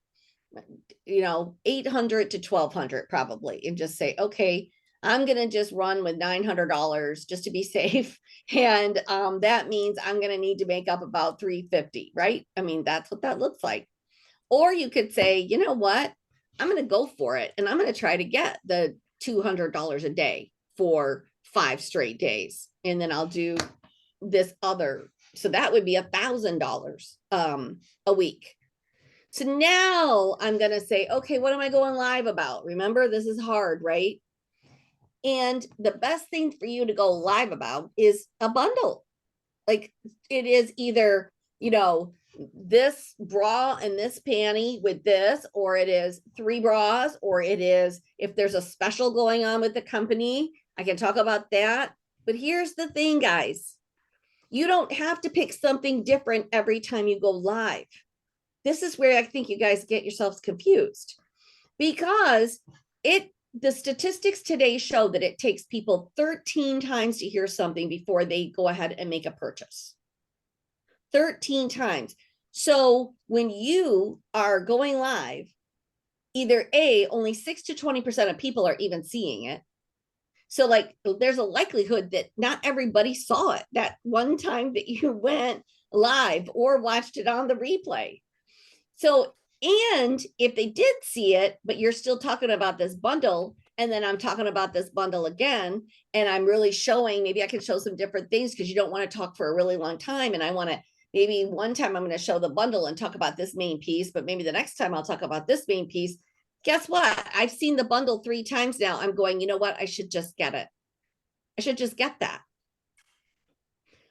$800 to $1,200 probably, and just say, okay, I'm going to just run with $900 just to be safe. And that means I'm going to need to make up about $350, right? I mean, that's what that looks like. Or you could say, you know what, I'm going to go for it, and I'm going to try to get the $200 a day for 5 straight days. And then I'll do this other. So that would be $1,000 a week. So now I'm going to say, okay, what am I going live about? Remember, this is hard, right? And the best thing for you to go live about is a bundle. Like, it is either, this bra and this panty with this, or it is 3 bras, or it is, if there's a special going on with the company, I can talk about that. But here's the thing, guys. You don't have to pick something different every time you go live. This is where I think you guys get yourselves confused, because the statistics today show that it takes people 13 times to hear something before they go ahead and make a purchase. 13 times. So when you are going live, either A, only 6 to 20% of people are even seeing it. So like there's a likelihood that not everybody saw it that one time that you went live or watched it on the replay. So, and if they did see it, but you're still talking about this bundle, and then I'm talking about this bundle again, and I'm really showing, maybe I can show some different things because you don't want to talk for a really long time. And I want to, maybe one time I'm going to show the bundle and talk about this main piece, but maybe the next time I'll talk about this main piece. Guess what? I've seen the bundle 3 times now. I'm going, you know what? I should just get it. I should just get that.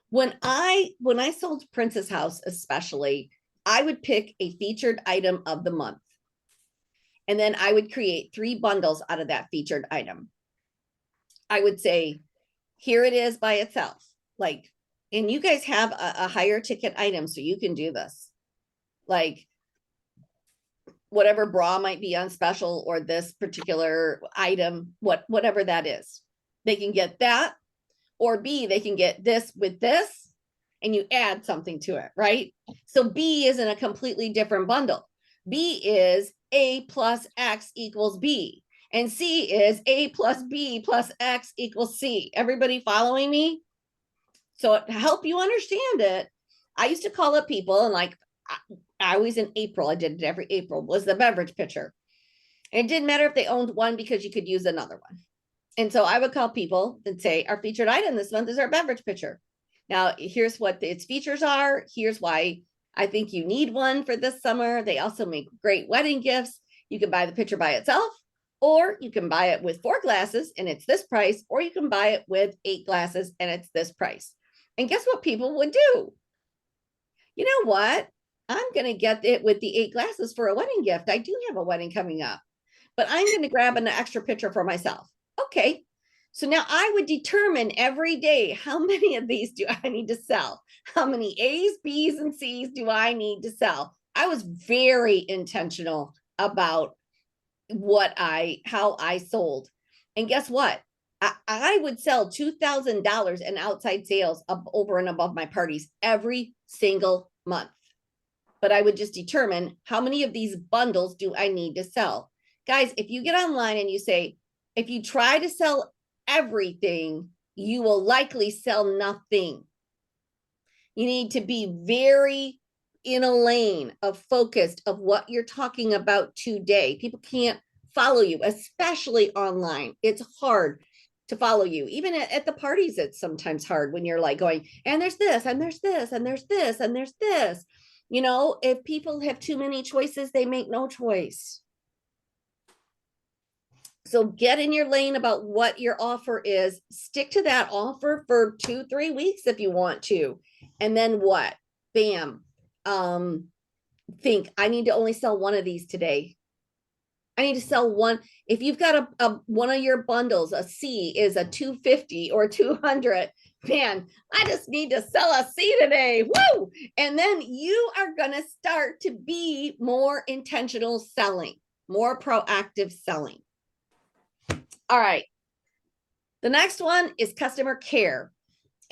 When I sold Princess House, especially, I would pick a featured item of the month. And then I would create 3 bundles out of that featured item. I would say, here it is by itself. Like, and you guys have a higher ticket item, so you can do this. Like, whatever bra might be on special, or this particular item, whatever that is. They can get that, or B, they can get this with this, and you add something to it, right? So B isn't a completely different bundle. B is A plus X equals B, and C is A plus B plus X equals C. Everybody following me? So to help you understand it, I used to call up people, and like I always in April, I did it every April, was the beverage pitcher. And it didn't matter if they owned one because you could use another one. And so I would call people and say, our featured item this month is our beverage pitcher. Now, here's what its features are. Here's why I think you need one for this summer. They also make great wedding gifts. You can buy the pitcher by itself, or you can buy it with 4 glasses and it's this price, or you can buy it with 8 glasses and it's this price. And guess what people would do? You know what? I'm going to get it with the 8 glasses for a wedding gift. I do have a wedding coming up, but I'm going to grab an extra pitcher for myself. Okay. So now I would determine every day, how many of these do I need to sell? How many A's, B's, and C's do I need to sell? I was very intentional about how I sold. And guess what? I would sell $2,000 in outside sales up over and above my parties every single month. But I would just determine how many of these bundles do I need to sell. Guys, if you get online and you say, if you try to sell everything, you will likely sell nothing. You need to be very in a lane of focused of what you're talking about today. People can't follow you, especially online. It's hard to follow you. Even at the parties, it's sometimes hard when you're like going, and there's this, and there's this, and there's this, and there's this. You know, if people have too many choices, they make no choice. So get in your lane about what your offer is. Stick to that offer for 2-3 weeks if you want to. And then what? Bam. Think, I need to only sell one of these today. I need to sell one. If you've got one of your bundles, a C is a 250 or 200, man, I just need to sell a C today. Woo! And then you are going to start to be more intentional selling, more proactive selling. All right. The next one is customer care.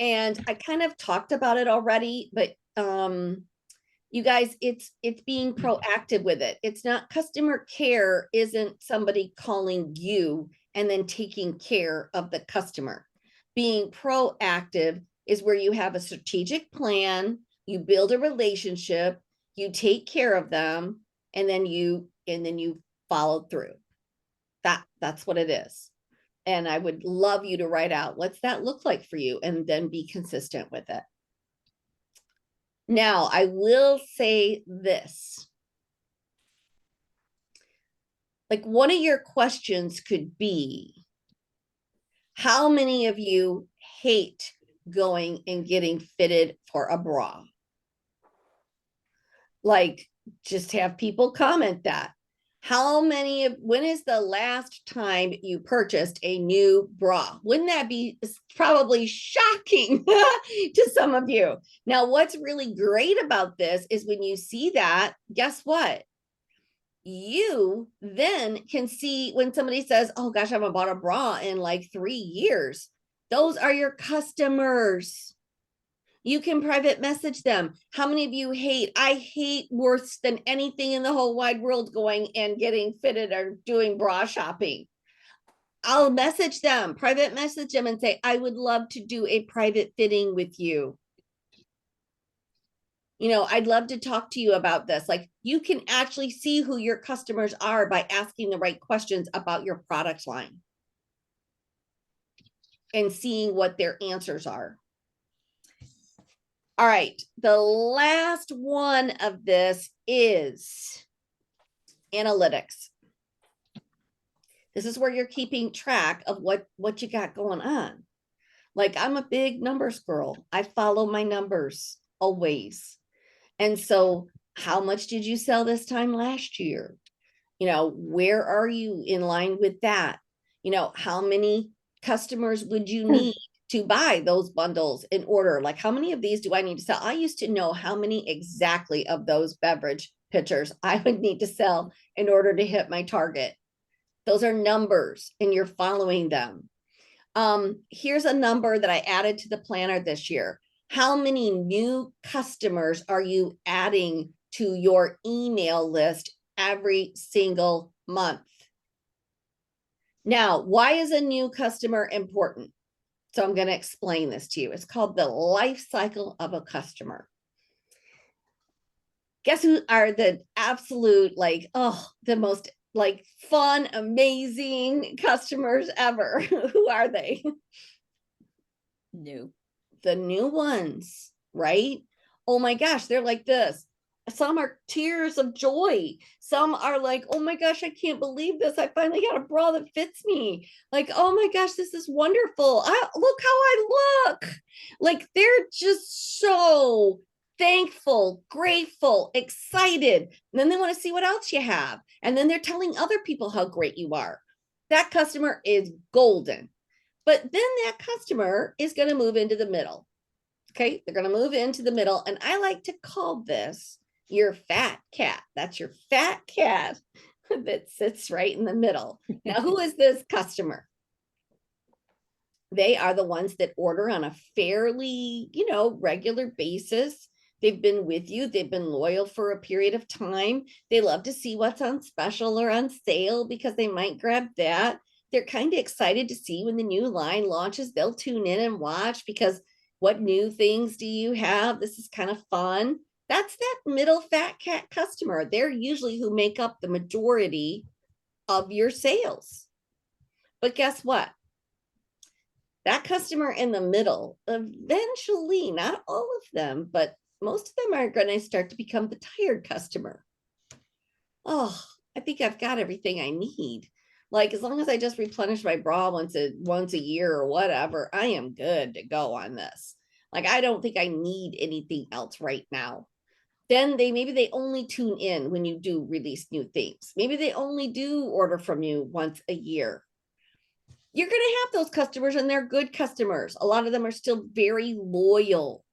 And I kind of talked about it already, but you guys, it's being proactive with it. It's not, customer care isn't somebody calling you and then taking care of the customer. Being proactive is where you have a strategic plan, you build a relationship, you take care of them, and then you follow through. That's what it is. And I would love you to write out, what's that look like for you, and then be consistent with it. Now, I will say this. Like, one of your questions could be, how many of you hate going and getting fitted for a bra? Like, just have people comment that. When is the last time you purchased a new bra? Wouldn't that be probably shocking to some of you? Now, what's really great about this is when you see that, guess what? you then can see when somebody says, oh gosh, I haven't bought a bra in like 3 years. Those are your customers. You can private message them. How many of you hate? I hate worse than anything in the whole wide world going and getting fitted or doing bra shopping. I'll message them, private message them and say, I would love to do a private fitting with you. You know, I'd love to talk to you about this. Like, you can actually see who your customers are by asking the right questions about your product line and seeing what their answers are. All right, the last one of this is analytics. This is where you're keeping track of what you got going on. Like, I'm a big numbers girl. I follow my numbers always. And so how much did you sell this time last year? You know, where are you in line with that? You know, how many customers would you need to buy those bundles in order? Like, how many of these do I need to sell? I used to know how many exactly of those beverage pitchers I would need to sell in order to hit my target. Those are numbers and you're following them. Here's a number that I added to the planner this year. How many new customers are you adding to your email list every single month? Now, why is a new customer important? So I'm going to explain this to you. It's called the life cycle of a customer. Guess who are the absolute, like, oh, the most like fun, amazing customers ever? Who are they? New. The new ones, right? Oh my gosh, they're like this. Some are tears of joy. Some are like, oh my gosh, I can't believe this. I finally got a bra that fits me. Like, oh my gosh, this is wonderful. Look how I look. Like, they're just so thankful, grateful, excited. And then they want to see what else you have. And then they're telling other people how great you are. That customer is golden. But then that customer is going to move into the middle. Okay, they're going to move into the middle. And I like to call this your fat cat. That's your fat cat that sits right in the middle. Now, who is this customer? They are the ones that order on a fairly, you know, regular basis. They've been with you. They've been loyal for a period of time. They love to see what's on special or on sale because they might grab that. They're kind of excited to see when the new line launches. They'll tune in and watch because what new things do you have? This is kind of fun. That's that middle fat cat customer. They're usually who make up the majority of your sales. But guess what? That customer in the middle, eventually, not all of them, but most of them are going to start to become the tired customer. Oh, I think I've got everything I need. Like, as long as I just replenish my bra once a year or whatever, I am good to go on this. Like, I don't think I need anything else right now. Then maybe they only tune in when you do release new things. Maybe they only do order from you once a year. You're going to have those customers and they're good customers. A lot of them are still very loyal.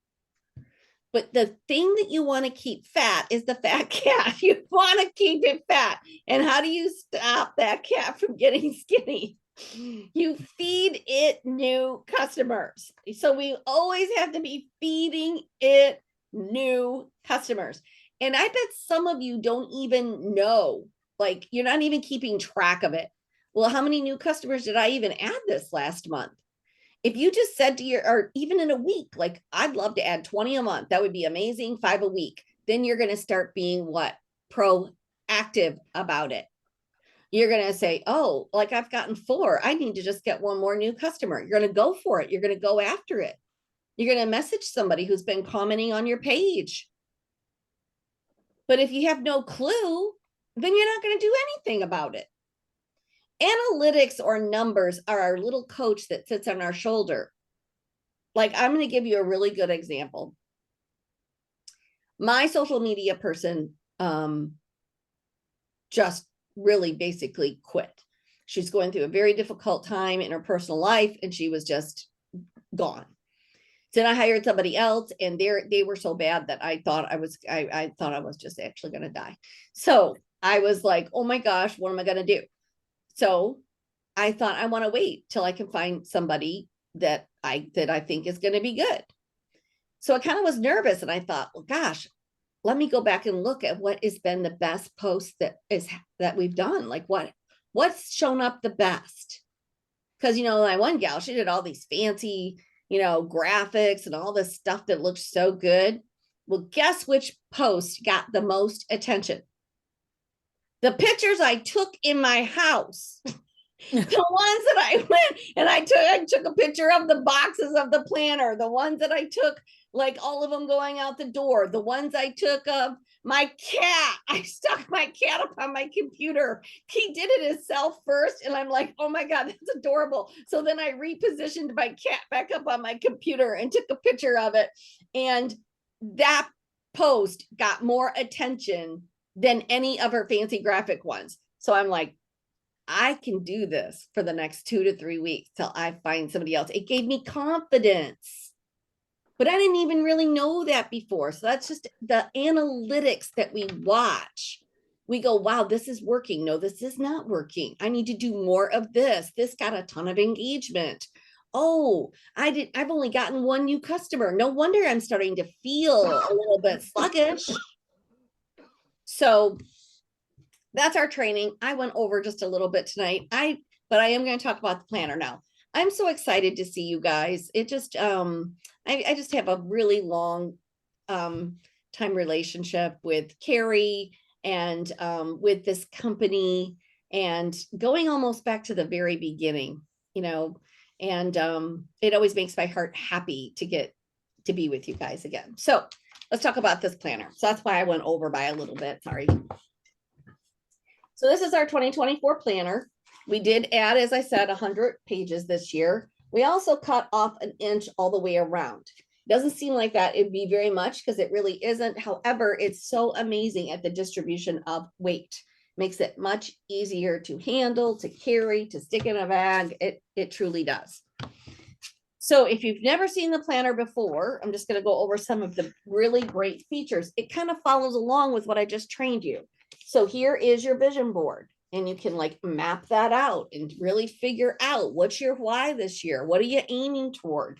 But the thing that you want to keep fat is the fat cat. You want to keep it fat. And how do you stop that cat from getting skinny? You feed it new customers. So we always have to be feeding it new customers. And I bet some of you don't even know, like, you're not even keeping track of it. Well, how many new customers did I even add this last month? If you just said to or even in a week, like, I'd love to add 20 a month, that would be amazing, 5 a week. Then you're going to start being what? Proactive about it. You're going to say, oh, like, I've gotten 4. I need to just get one more new customer. You're going to go for it. You're going to go after it. You're going to message somebody who's been commenting on your page. But if you have no clue, then you're not going to do anything about it. Analytics or numbers are our little coach that sits on our shoulder. Like, I'm going to give you a really good example. My social media person just really basically quit. She's going through a very difficult time in her personal life, and she was just gone. Then I hired somebody else, and they were so bad that I thought I was just actually going to die. So I was like, oh my gosh, what am I going to do? So I thought I want to wait till I can find somebody that I think is going to be good. So I kind of was nervous, and I thought, well, gosh, let me go back and look at what has been the best post that we've done. Like what's shown up the best? Because, my one gal, she did all these fancy, graphics and all this stuff that looked so good. Well, guess which post got the most attention? The pictures I took in my house. The ones that I went and I took a picture of the boxes of the planner, the ones that I took, like all of them going out the door, the ones I took of my cat. I stuck my cat up on my computer. He did it himself first, and I'm like, oh my God, that's adorable. So then I repositioned my cat back up on my computer and took a picture of it. And that post got more attention than any of her fancy graphic ones. So I'm like, I can do this for the next 2 to 3 weeks till I find somebody else. It gave me confidence, but I didn't even really know that before. So that's just the analytics that we watch. We go, wow, this is working. No, this is not working. I need to do more of this. This got a ton of engagement. Oh, I've only gotten one new customer. No wonder I'm starting to feel a little bit sluggish. So that's our training. I went over just a little bit tonight. But I am going to talk about the planner now. I'm so excited to see you guys. It just, I just have a really long time relationship with Carrie and with this company, and going almost back to the very beginning, and it always makes my heart happy to get to be with you guys again. So let's talk about this planner. So that's why I went over by a little bit. Sorry. So this is our 2024 planner. We did add, as I said, 100 pages this year. We also cut off an inch all the way around. Doesn't seem like that it'd be very much, because it really isn't. However, it's so amazing at the distribution of weight. Makes it much easier to handle, to carry, to stick in a bag. It truly does. So if you've never seen the planner before, I'm just going to go over some of the really great features. It kind of follows along with what I just trained you. So here is your vision board, and you can like map that out and really figure out what's your why this year. What are you aiming toward?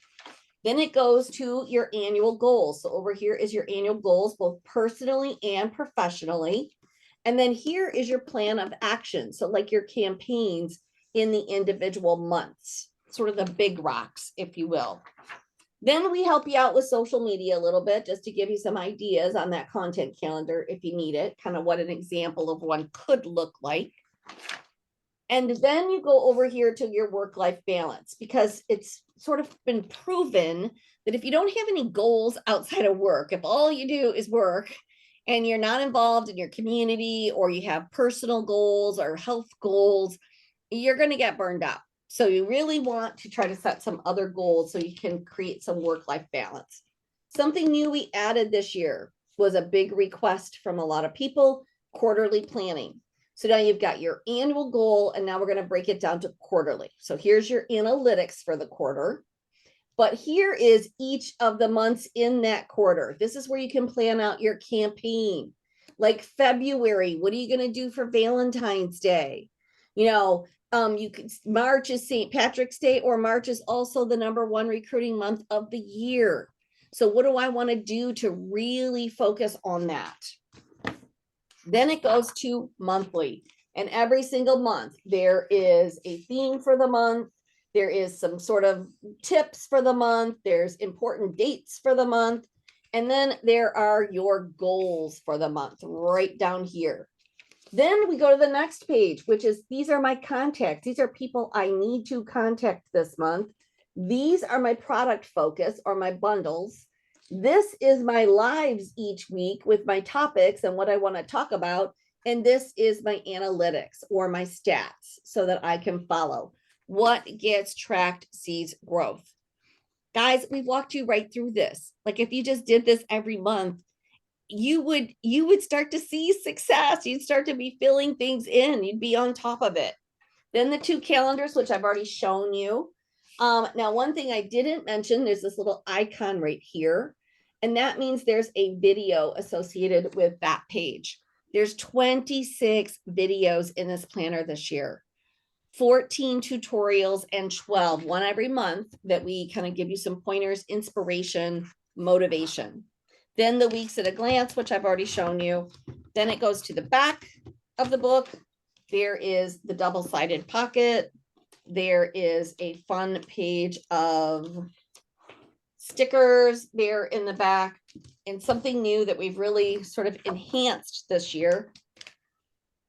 Then it goes to your annual goals. So over here is your annual goals, both personally and professionally. And then here is your plan of action. So like your campaigns in the individual months, sort of the big rocks, if you will. Then we help you out with social media a little bit, just to give you some ideas on that content calendar if you need it, kind of what an example of one could look like. And then you go over here to your work-life balance, because it's sort of been proven that if you don't have any goals outside of work, if all you do is work and you're not involved in your community, or you have personal goals or health goals, you're going to get burned out. So you really want to try to set some other goals so you can create some work-life balance. Something new we added this year was a big request from a lot of people: quarterly planning. So now you've got your annual goal, and now we're going to break it down to quarterly. So here's your analytics for the quarter. But here is each of the months in that quarter. This is where you can plan out your campaign. Like February, what are you going to do for Valentine's Day? You could, March is St. Patrick's Day, or March is also the #1 recruiting month of the year. So what do I want to do to really focus on that? Then it goes to monthly, and every single month there is a theme for the month. There is some sort of tips for the month. There's important dates for the month. And then there are your goals for the month right down here. Then we go to the next page, which is, these are my contacts. These are people I need to contact this month. These are my product focus, or my bundles. This is my lives each week with my topics and what I want to talk about. And this is my analytics, or my stats, so that I can follow. What gets tracked sees growth. Guys, we've walked you right through this. Like if you just did this every month, you would start to see success. You'd start to be filling things in. You'd be on top of it. Then the 2 calendars, which I've already shown you. Now, one thing I didn't mention, there's this little icon right here, and that means there's a video associated with that page. There's 26 videos in this planner this year, 14 tutorials and 12, one every month that we kind of give you some pointers, inspiration, motivation. Then the weeks at a glance, which I've already shown you. Then it goes to the back of the book. There is the double-sided pocket. There is a fun page of stickers there in the back, and something new that we've really sort of enhanced this year.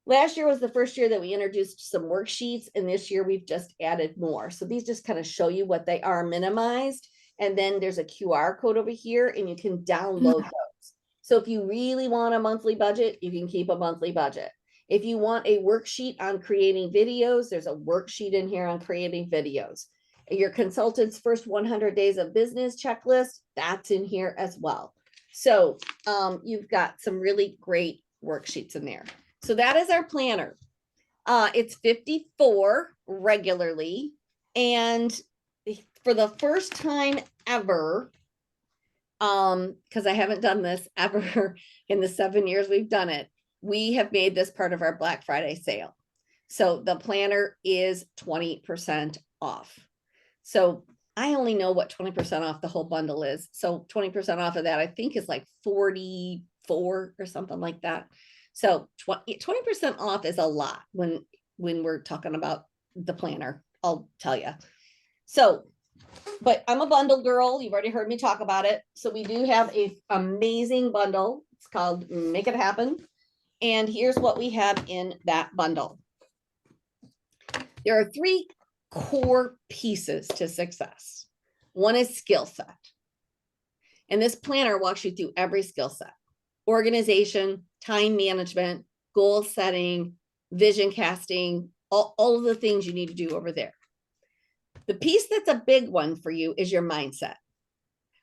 Last year was the first year that we introduced some worksheets, and this year we've just added more. So these just kind of show you what they are minimized. And then there's a QR code over here, and you can download those. So if you really want a monthly budget, you can keep a monthly budget. If you want a worksheet on creating videos, there's a worksheet in here on creating videos. Your consultant's first 100 days of business checklist, that's in here as well. So you've got some really great worksheets in there. So that is our planner. It's 54 regularly. And for the first time ever, because I haven't done this ever in the 7 years we've done it, we have made this part of our Black Friday sale. So the planner is 20% off. So I only know what 20% off the whole bundle is. So 20% off of that, I think, is like 44 or something like that. So 20% off is a lot when we're talking about the planner, I'll tell you. So, but I'm a bundle girl. You've already heard me talk about it. So we do have an amazing bundle. It's called Make It Happen. And here's what we have in that bundle. There are 3 core pieces to success. One is skill set. And this planner walks you through every skill set: organization, time management, goal setting, vision casting, all of the things you need to do over there. The piece that's a big one for you is your mindset.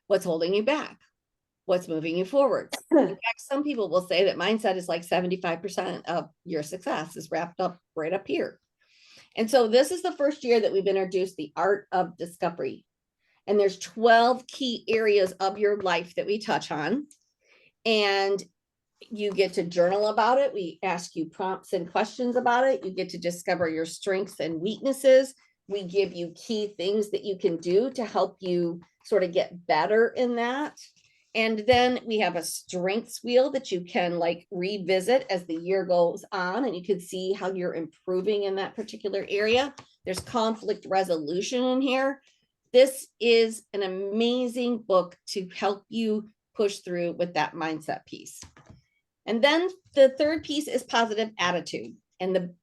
What's holding you back? What's moving you forward? In fact, some people will say that mindset is like 75% of your success is wrapped up right up here. And so this is the first year that we've introduced the art of discovery. And there's 12 key areas of your life that we touch on. And you get to journal about it. We ask you prompts and questions about it. You get to discover your strengths and weaknesses. We give you key things that you can do to help you sort of get better in that. And then we have a strengths wheel that you can like revisit as the year goes on, and you can see how you're improving in that particular area. There's conflict resolution in here. This is an amazing book to help you push through with that mindset piece. And then the third piece is positive attitude. And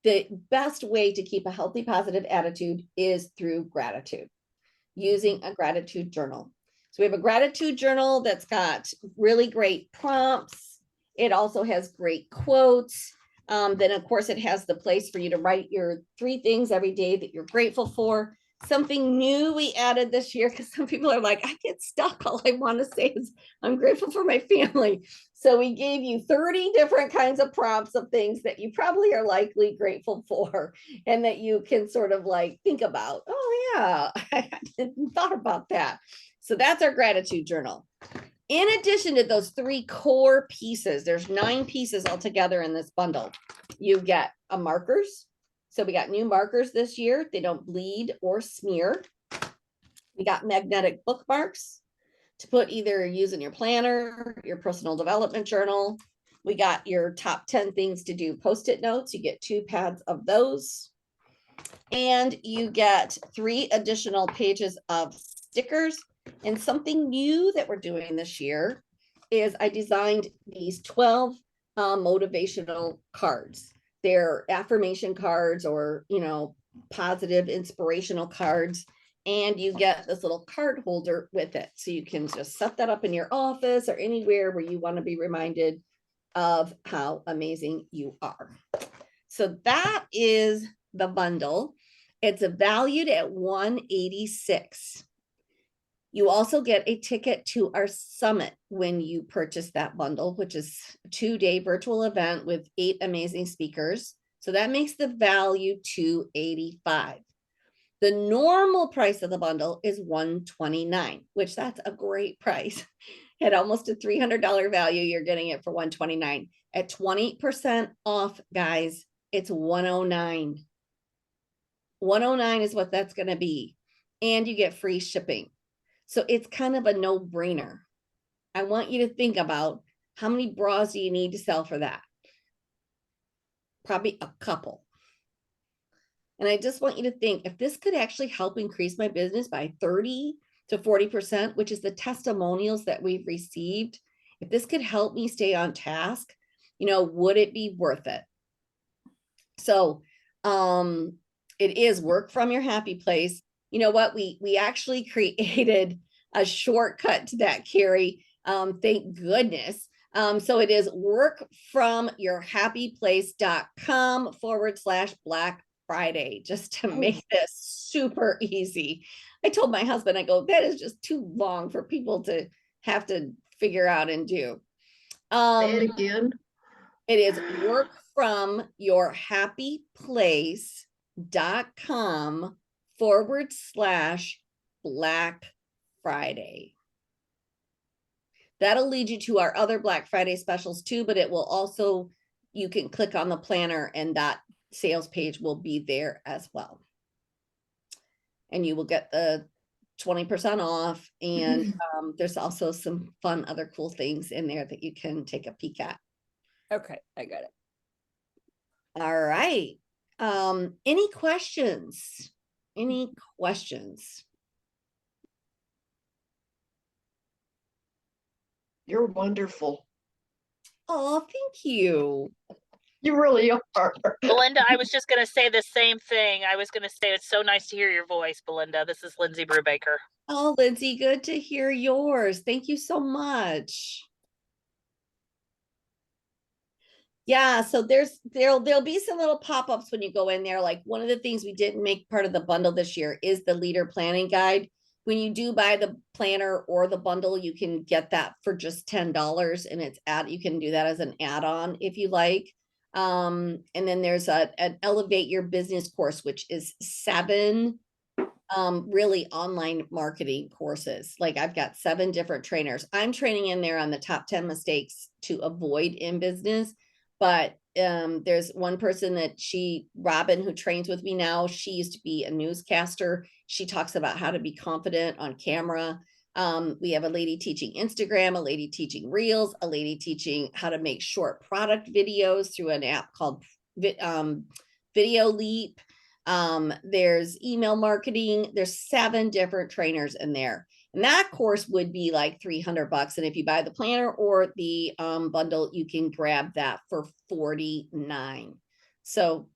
the best way to keep a healthy positive attitude is through gratitude, using a gratitude journal. So we have a gratitude journal that's got really great prompts. It also has great quotes. Then of course it has the place for you to write your 3 things every day that you're grateful for. Something new we added this year, because some people are like, I get stuck. All I want to say is I'm grateful for my family. So we gave you 30 different kinds of prompts of things that you probably are likely grateful for, and that you can sort of like think about. Oh yeah, I hadn't thought about that. So that's our gratitude journal. In addition to those 3 core pieces, there's 9 pieces altogether in this bundle. You get a markers. So we got new markers this year. They don't bleed or smear. We got magnetic bookmarks to put either use in your planner, your personal development journal. We got your top 10 things to do Post-it notes. You get 2 pads of those. And you get 3 additional pages of stickers. And something new that we're doing this year is I designed these 12 motivational cards. They're affirmation cards, or, you know, positive inspirational cards. And you get this little card holder with it. So you can just set that up in your office or anywhere where you want to be reminded of how amazing you are. So that is the bundle. It's valued at $186. You also get a ticket to our summit when you purchase that bundle, which is a 2-day virtual event with 8 amazing speakers. So that makes the value $285. The normal price of the bundle is $129, which that's a great price. At almost a $300 value, you're getting it for $129. At 20% off, guys, it's 109. 109 is what that's going to be. And you get free shipping. So it's kind of a no-brainer. I want you to think about how many bras do you need to sell for that? Probably a couple. And I just want you to think, if this could actually help increase my business by 30 to 40%, which is the testimonials that we've received, if this could help me stay on task, would it be worth it? So it is work from your happy place. You know what? We actually created a shortcut to that, Carrie. Thank goodness. So it is workfromyourhappyplace.com/Black Friday, just to make this super easy. I told my husband, I go, that is just too long for people to have to figure out and do. Say it again. It is workfromyourhappyplace.com/Black Friday. That'll lead you to our other Black Friday specials too, but it will also, you can click on the planner and that sales page will be there as well. And you will get the 20% off. And there's also some fun other cool things in there that you can take a peek at. Okay, I got it. All right. Any questions? Any questions? You're wonderful. Oh, thank you. You really are. Belinda, I was just going to say the same thing. I was going to say it's so nice to hear your voice, Belinda. This is Lindsay Brubaker. Oh, Lindsay, good to hear yours. Thank you so much. Yeah, so there'll be some little pop-ups when you go in there. Like, one of the things we didn't make part of the bundle this year is the leader planning guide. When you do buy the planner or the bundle, you can get that for just $10, and you can do that as an add-on if you like. And then there's an Elevate Your Business course, which is 7 really online marketing courses. Like, I've got 7 different trainers. I'm training in there on the top 10 mistakes to avoid in business. But there's one person that Robin, who trains with me now, she used to be a newscaster. She talks about how to be confident on camera. We have a lady teaching Instagram, a lady teaching Reels, a lady teaching how to make short product videos through an app called Video Leap. There's email marketing. There's 7 different trainers in there. And that course would be like $300. And if you buy the planner or the bundle, you can grab that for $49. So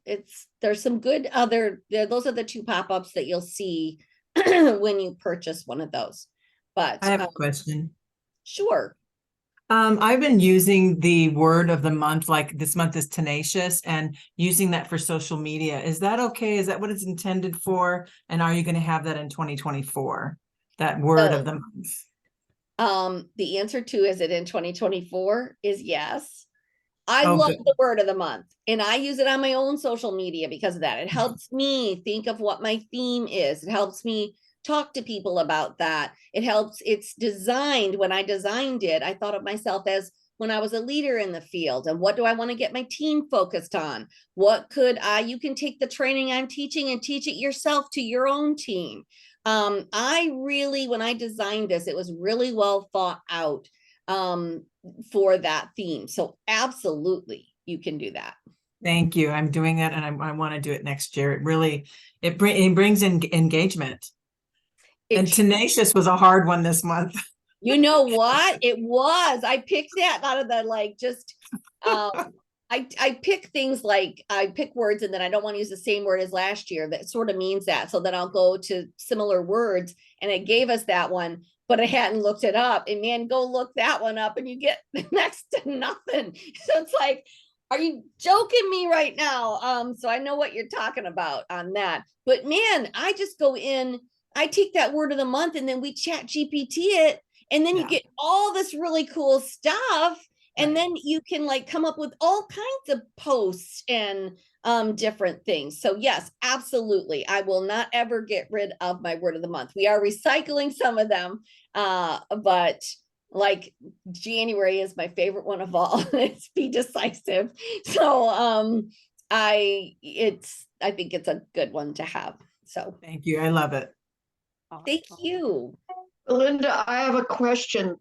there's some good those are the 2 pop-ups that you'll see when you purchase one of those. But I have a question. Sure. I've been using the word of the month, like this month is tenacious, and using that for social media. Is that okay? Is that what it's intended for? And are you going to have that in 2024? That word of the month? The answer to, is it in 2024, is yes. I love good. the word of the month, and I use it on my own social media because of that. It helps me think of what my theme is. It helps me talk to people about that. It's designed, when I designed it, I thought of myself as when I was a leader in the field, and what do I want to get my team focused on? You can take the training I'm teaching and teach it yourself to your own team. When I designed this, it was really well thought out for that theme. So absolutely, you can do that. Thank you. I'm doing that, and I want to do it next year. It brings in engagement. And tenacious was a hard one this month. You know what? It was. I picked that out of the I pick things like, I pick words and then I don't want to use the same word as last year that sort of means that. So then I'll go to similar words, and it gave us that one, but I hadn't looked it up. And man, go look that one up and you get next to nothing. So it's like, are you joking me right now? So I know what you're talking about on that. But man, I just go in, I take that word of the month and then we chat GPT it, and then you get all this really cool stuff. And then you can come up with all kinds of posts and different things. So yes, absolutely. I will not ever get rid of my word of the month. We are recycling some of them, but like January is my favorite one of all. It's be decisive. So I think it's a good one to have. So Thank you. I love it. thank you. Linda, I have a question.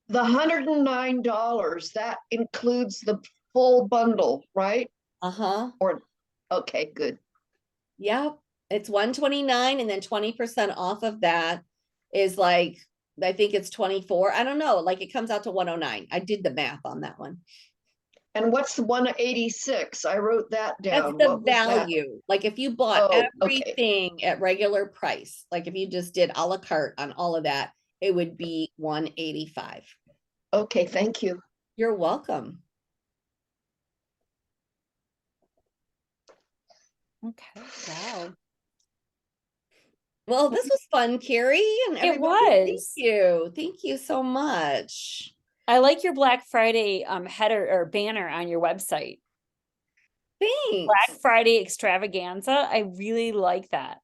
The $109, that includes the full bundle, right? Uh-huh. Or, okay, good. Yep. It's 129 and then 20% off of that is like, I think it's 24. I don't know. Like it comes out to 109. I did the math on that one. And what's the 186? I wrote that That's down. the What was that? value. Like if you bought Oh, okay. everything at regular price, like if you just did a la carte on all of that, it would be 185. Okay, thank you. You're welcome. Okay, wow. Well, this was fun, Carrie, and It everybody. was. Thank you. Thank you so much. I like your Black Friday header or banner on your website. Thanks. Black Friday extravaganza. I really like that.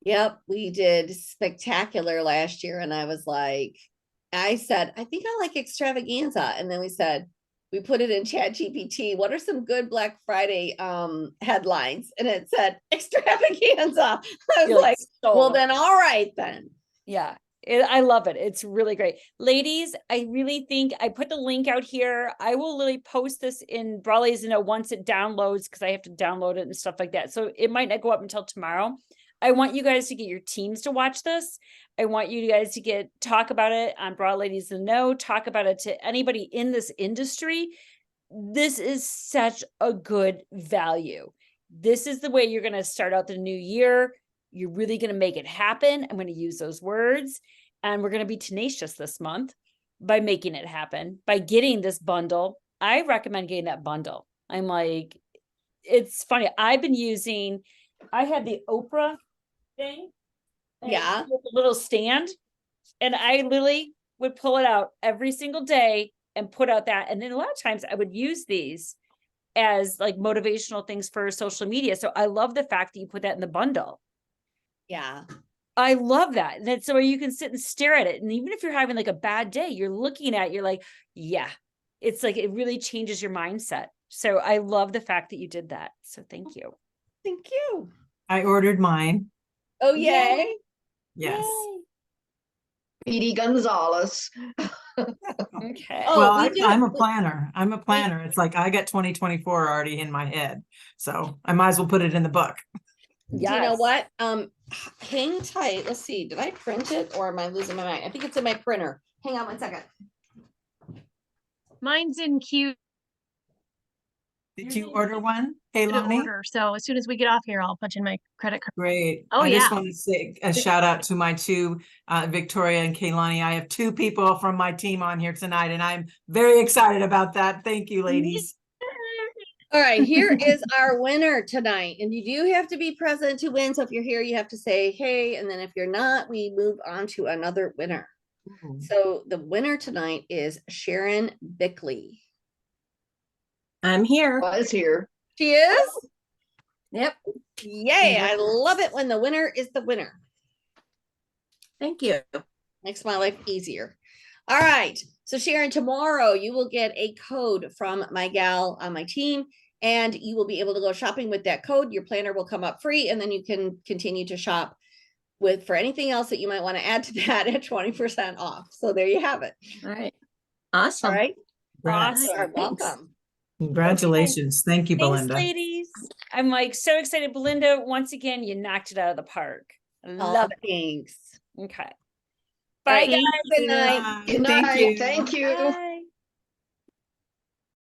Yep, we did spectacular last year, and I was like, I said, I think I like extravaganza, and then we said, we put it in Chat GPT. What are some good Black Friday headlines? And it said extravaganza. I was You're like, so well, then all right then. yeah. I love it. It's really great. Ladies, I really think I put the link out here. I will literally post this in Brawley's, once it downloads, because I have to download it and stuff like that. So it might not go up until tomorrow. I want you guys to get your teams to watch this. I want you guys to talk about it on Broad Ladies in the Know, talk about it to anybody in this industry. This is such a good value. This is the way you're going to start out the new year. You're really going to make it happen. I'm going to use those words, and we're going to be tenacious this month by making it happen, by getting this bundle. I recommend getting that bundle. I'm like, it's funny. I had the Oprah thing. Yeah. With a little stand, and I literally would pull it out every single day and put out that. And then a lot of times I would use these as like motivational things for social media. So I love the fact that you put that in the bundle. Yeah. I love that. That's so you can sit and stare at it. And even if you're having like a bad day, you're looking at it, you're like, yeah, it's like, it really changes your mindset. So I love the fact that you did that. So thank you. Thank you. I ordered mine. Oh, yay. Yes. Edie Gonzalez. Okay. Oh, Well, we did- I'm a planner. I'm a planner. It's like I got 2024 already in my head. So I might as well put it in the book. Do you know Yes. what? Hang tight. Let's see. Did I print it or am I losing my mind? I think it's in my printer. Hang on one second. Mine's in queue Did you order one? Hey, to Lonnie? order. So as soon as we get off here, I'll punch in my credit card. Great. Oh, I just yeah. want to say a shout out to my two, Victoria and Kaylani. I have two people from my team on here tonight, and I'm very excited about that. Thank you, ladies. All right, here is our winner tonight. And you do have to be present to win. So if you're here, you have to say, hey, and then if you're not, we move on to another winner. Ooh. So the winner tonight is Sharon Bickley. I'm here. Was here. She is? Yep. Yay, I love it when the winner is the winner. Thank you. Makes my life easier. All right. So Sharon, tomorrow you will get a code from my gal on my team, and you will be able to go shopping with that code. Your planner will come up free, and then you can continue to shop for anything else that you might want to add to that at 20% off. So there you have it. All right. Awesome. All right. Congrats. You are Thanks. welcome. Congratulations. Thank you, Thanks, Belinda. ladies. I'm like so excited. Belinda, once again, you knocked it out of the park. I love it. Thanks. Okay. All right, Bye, guys. Good night. Bye. Good Thank night. you. Thank you. Bye.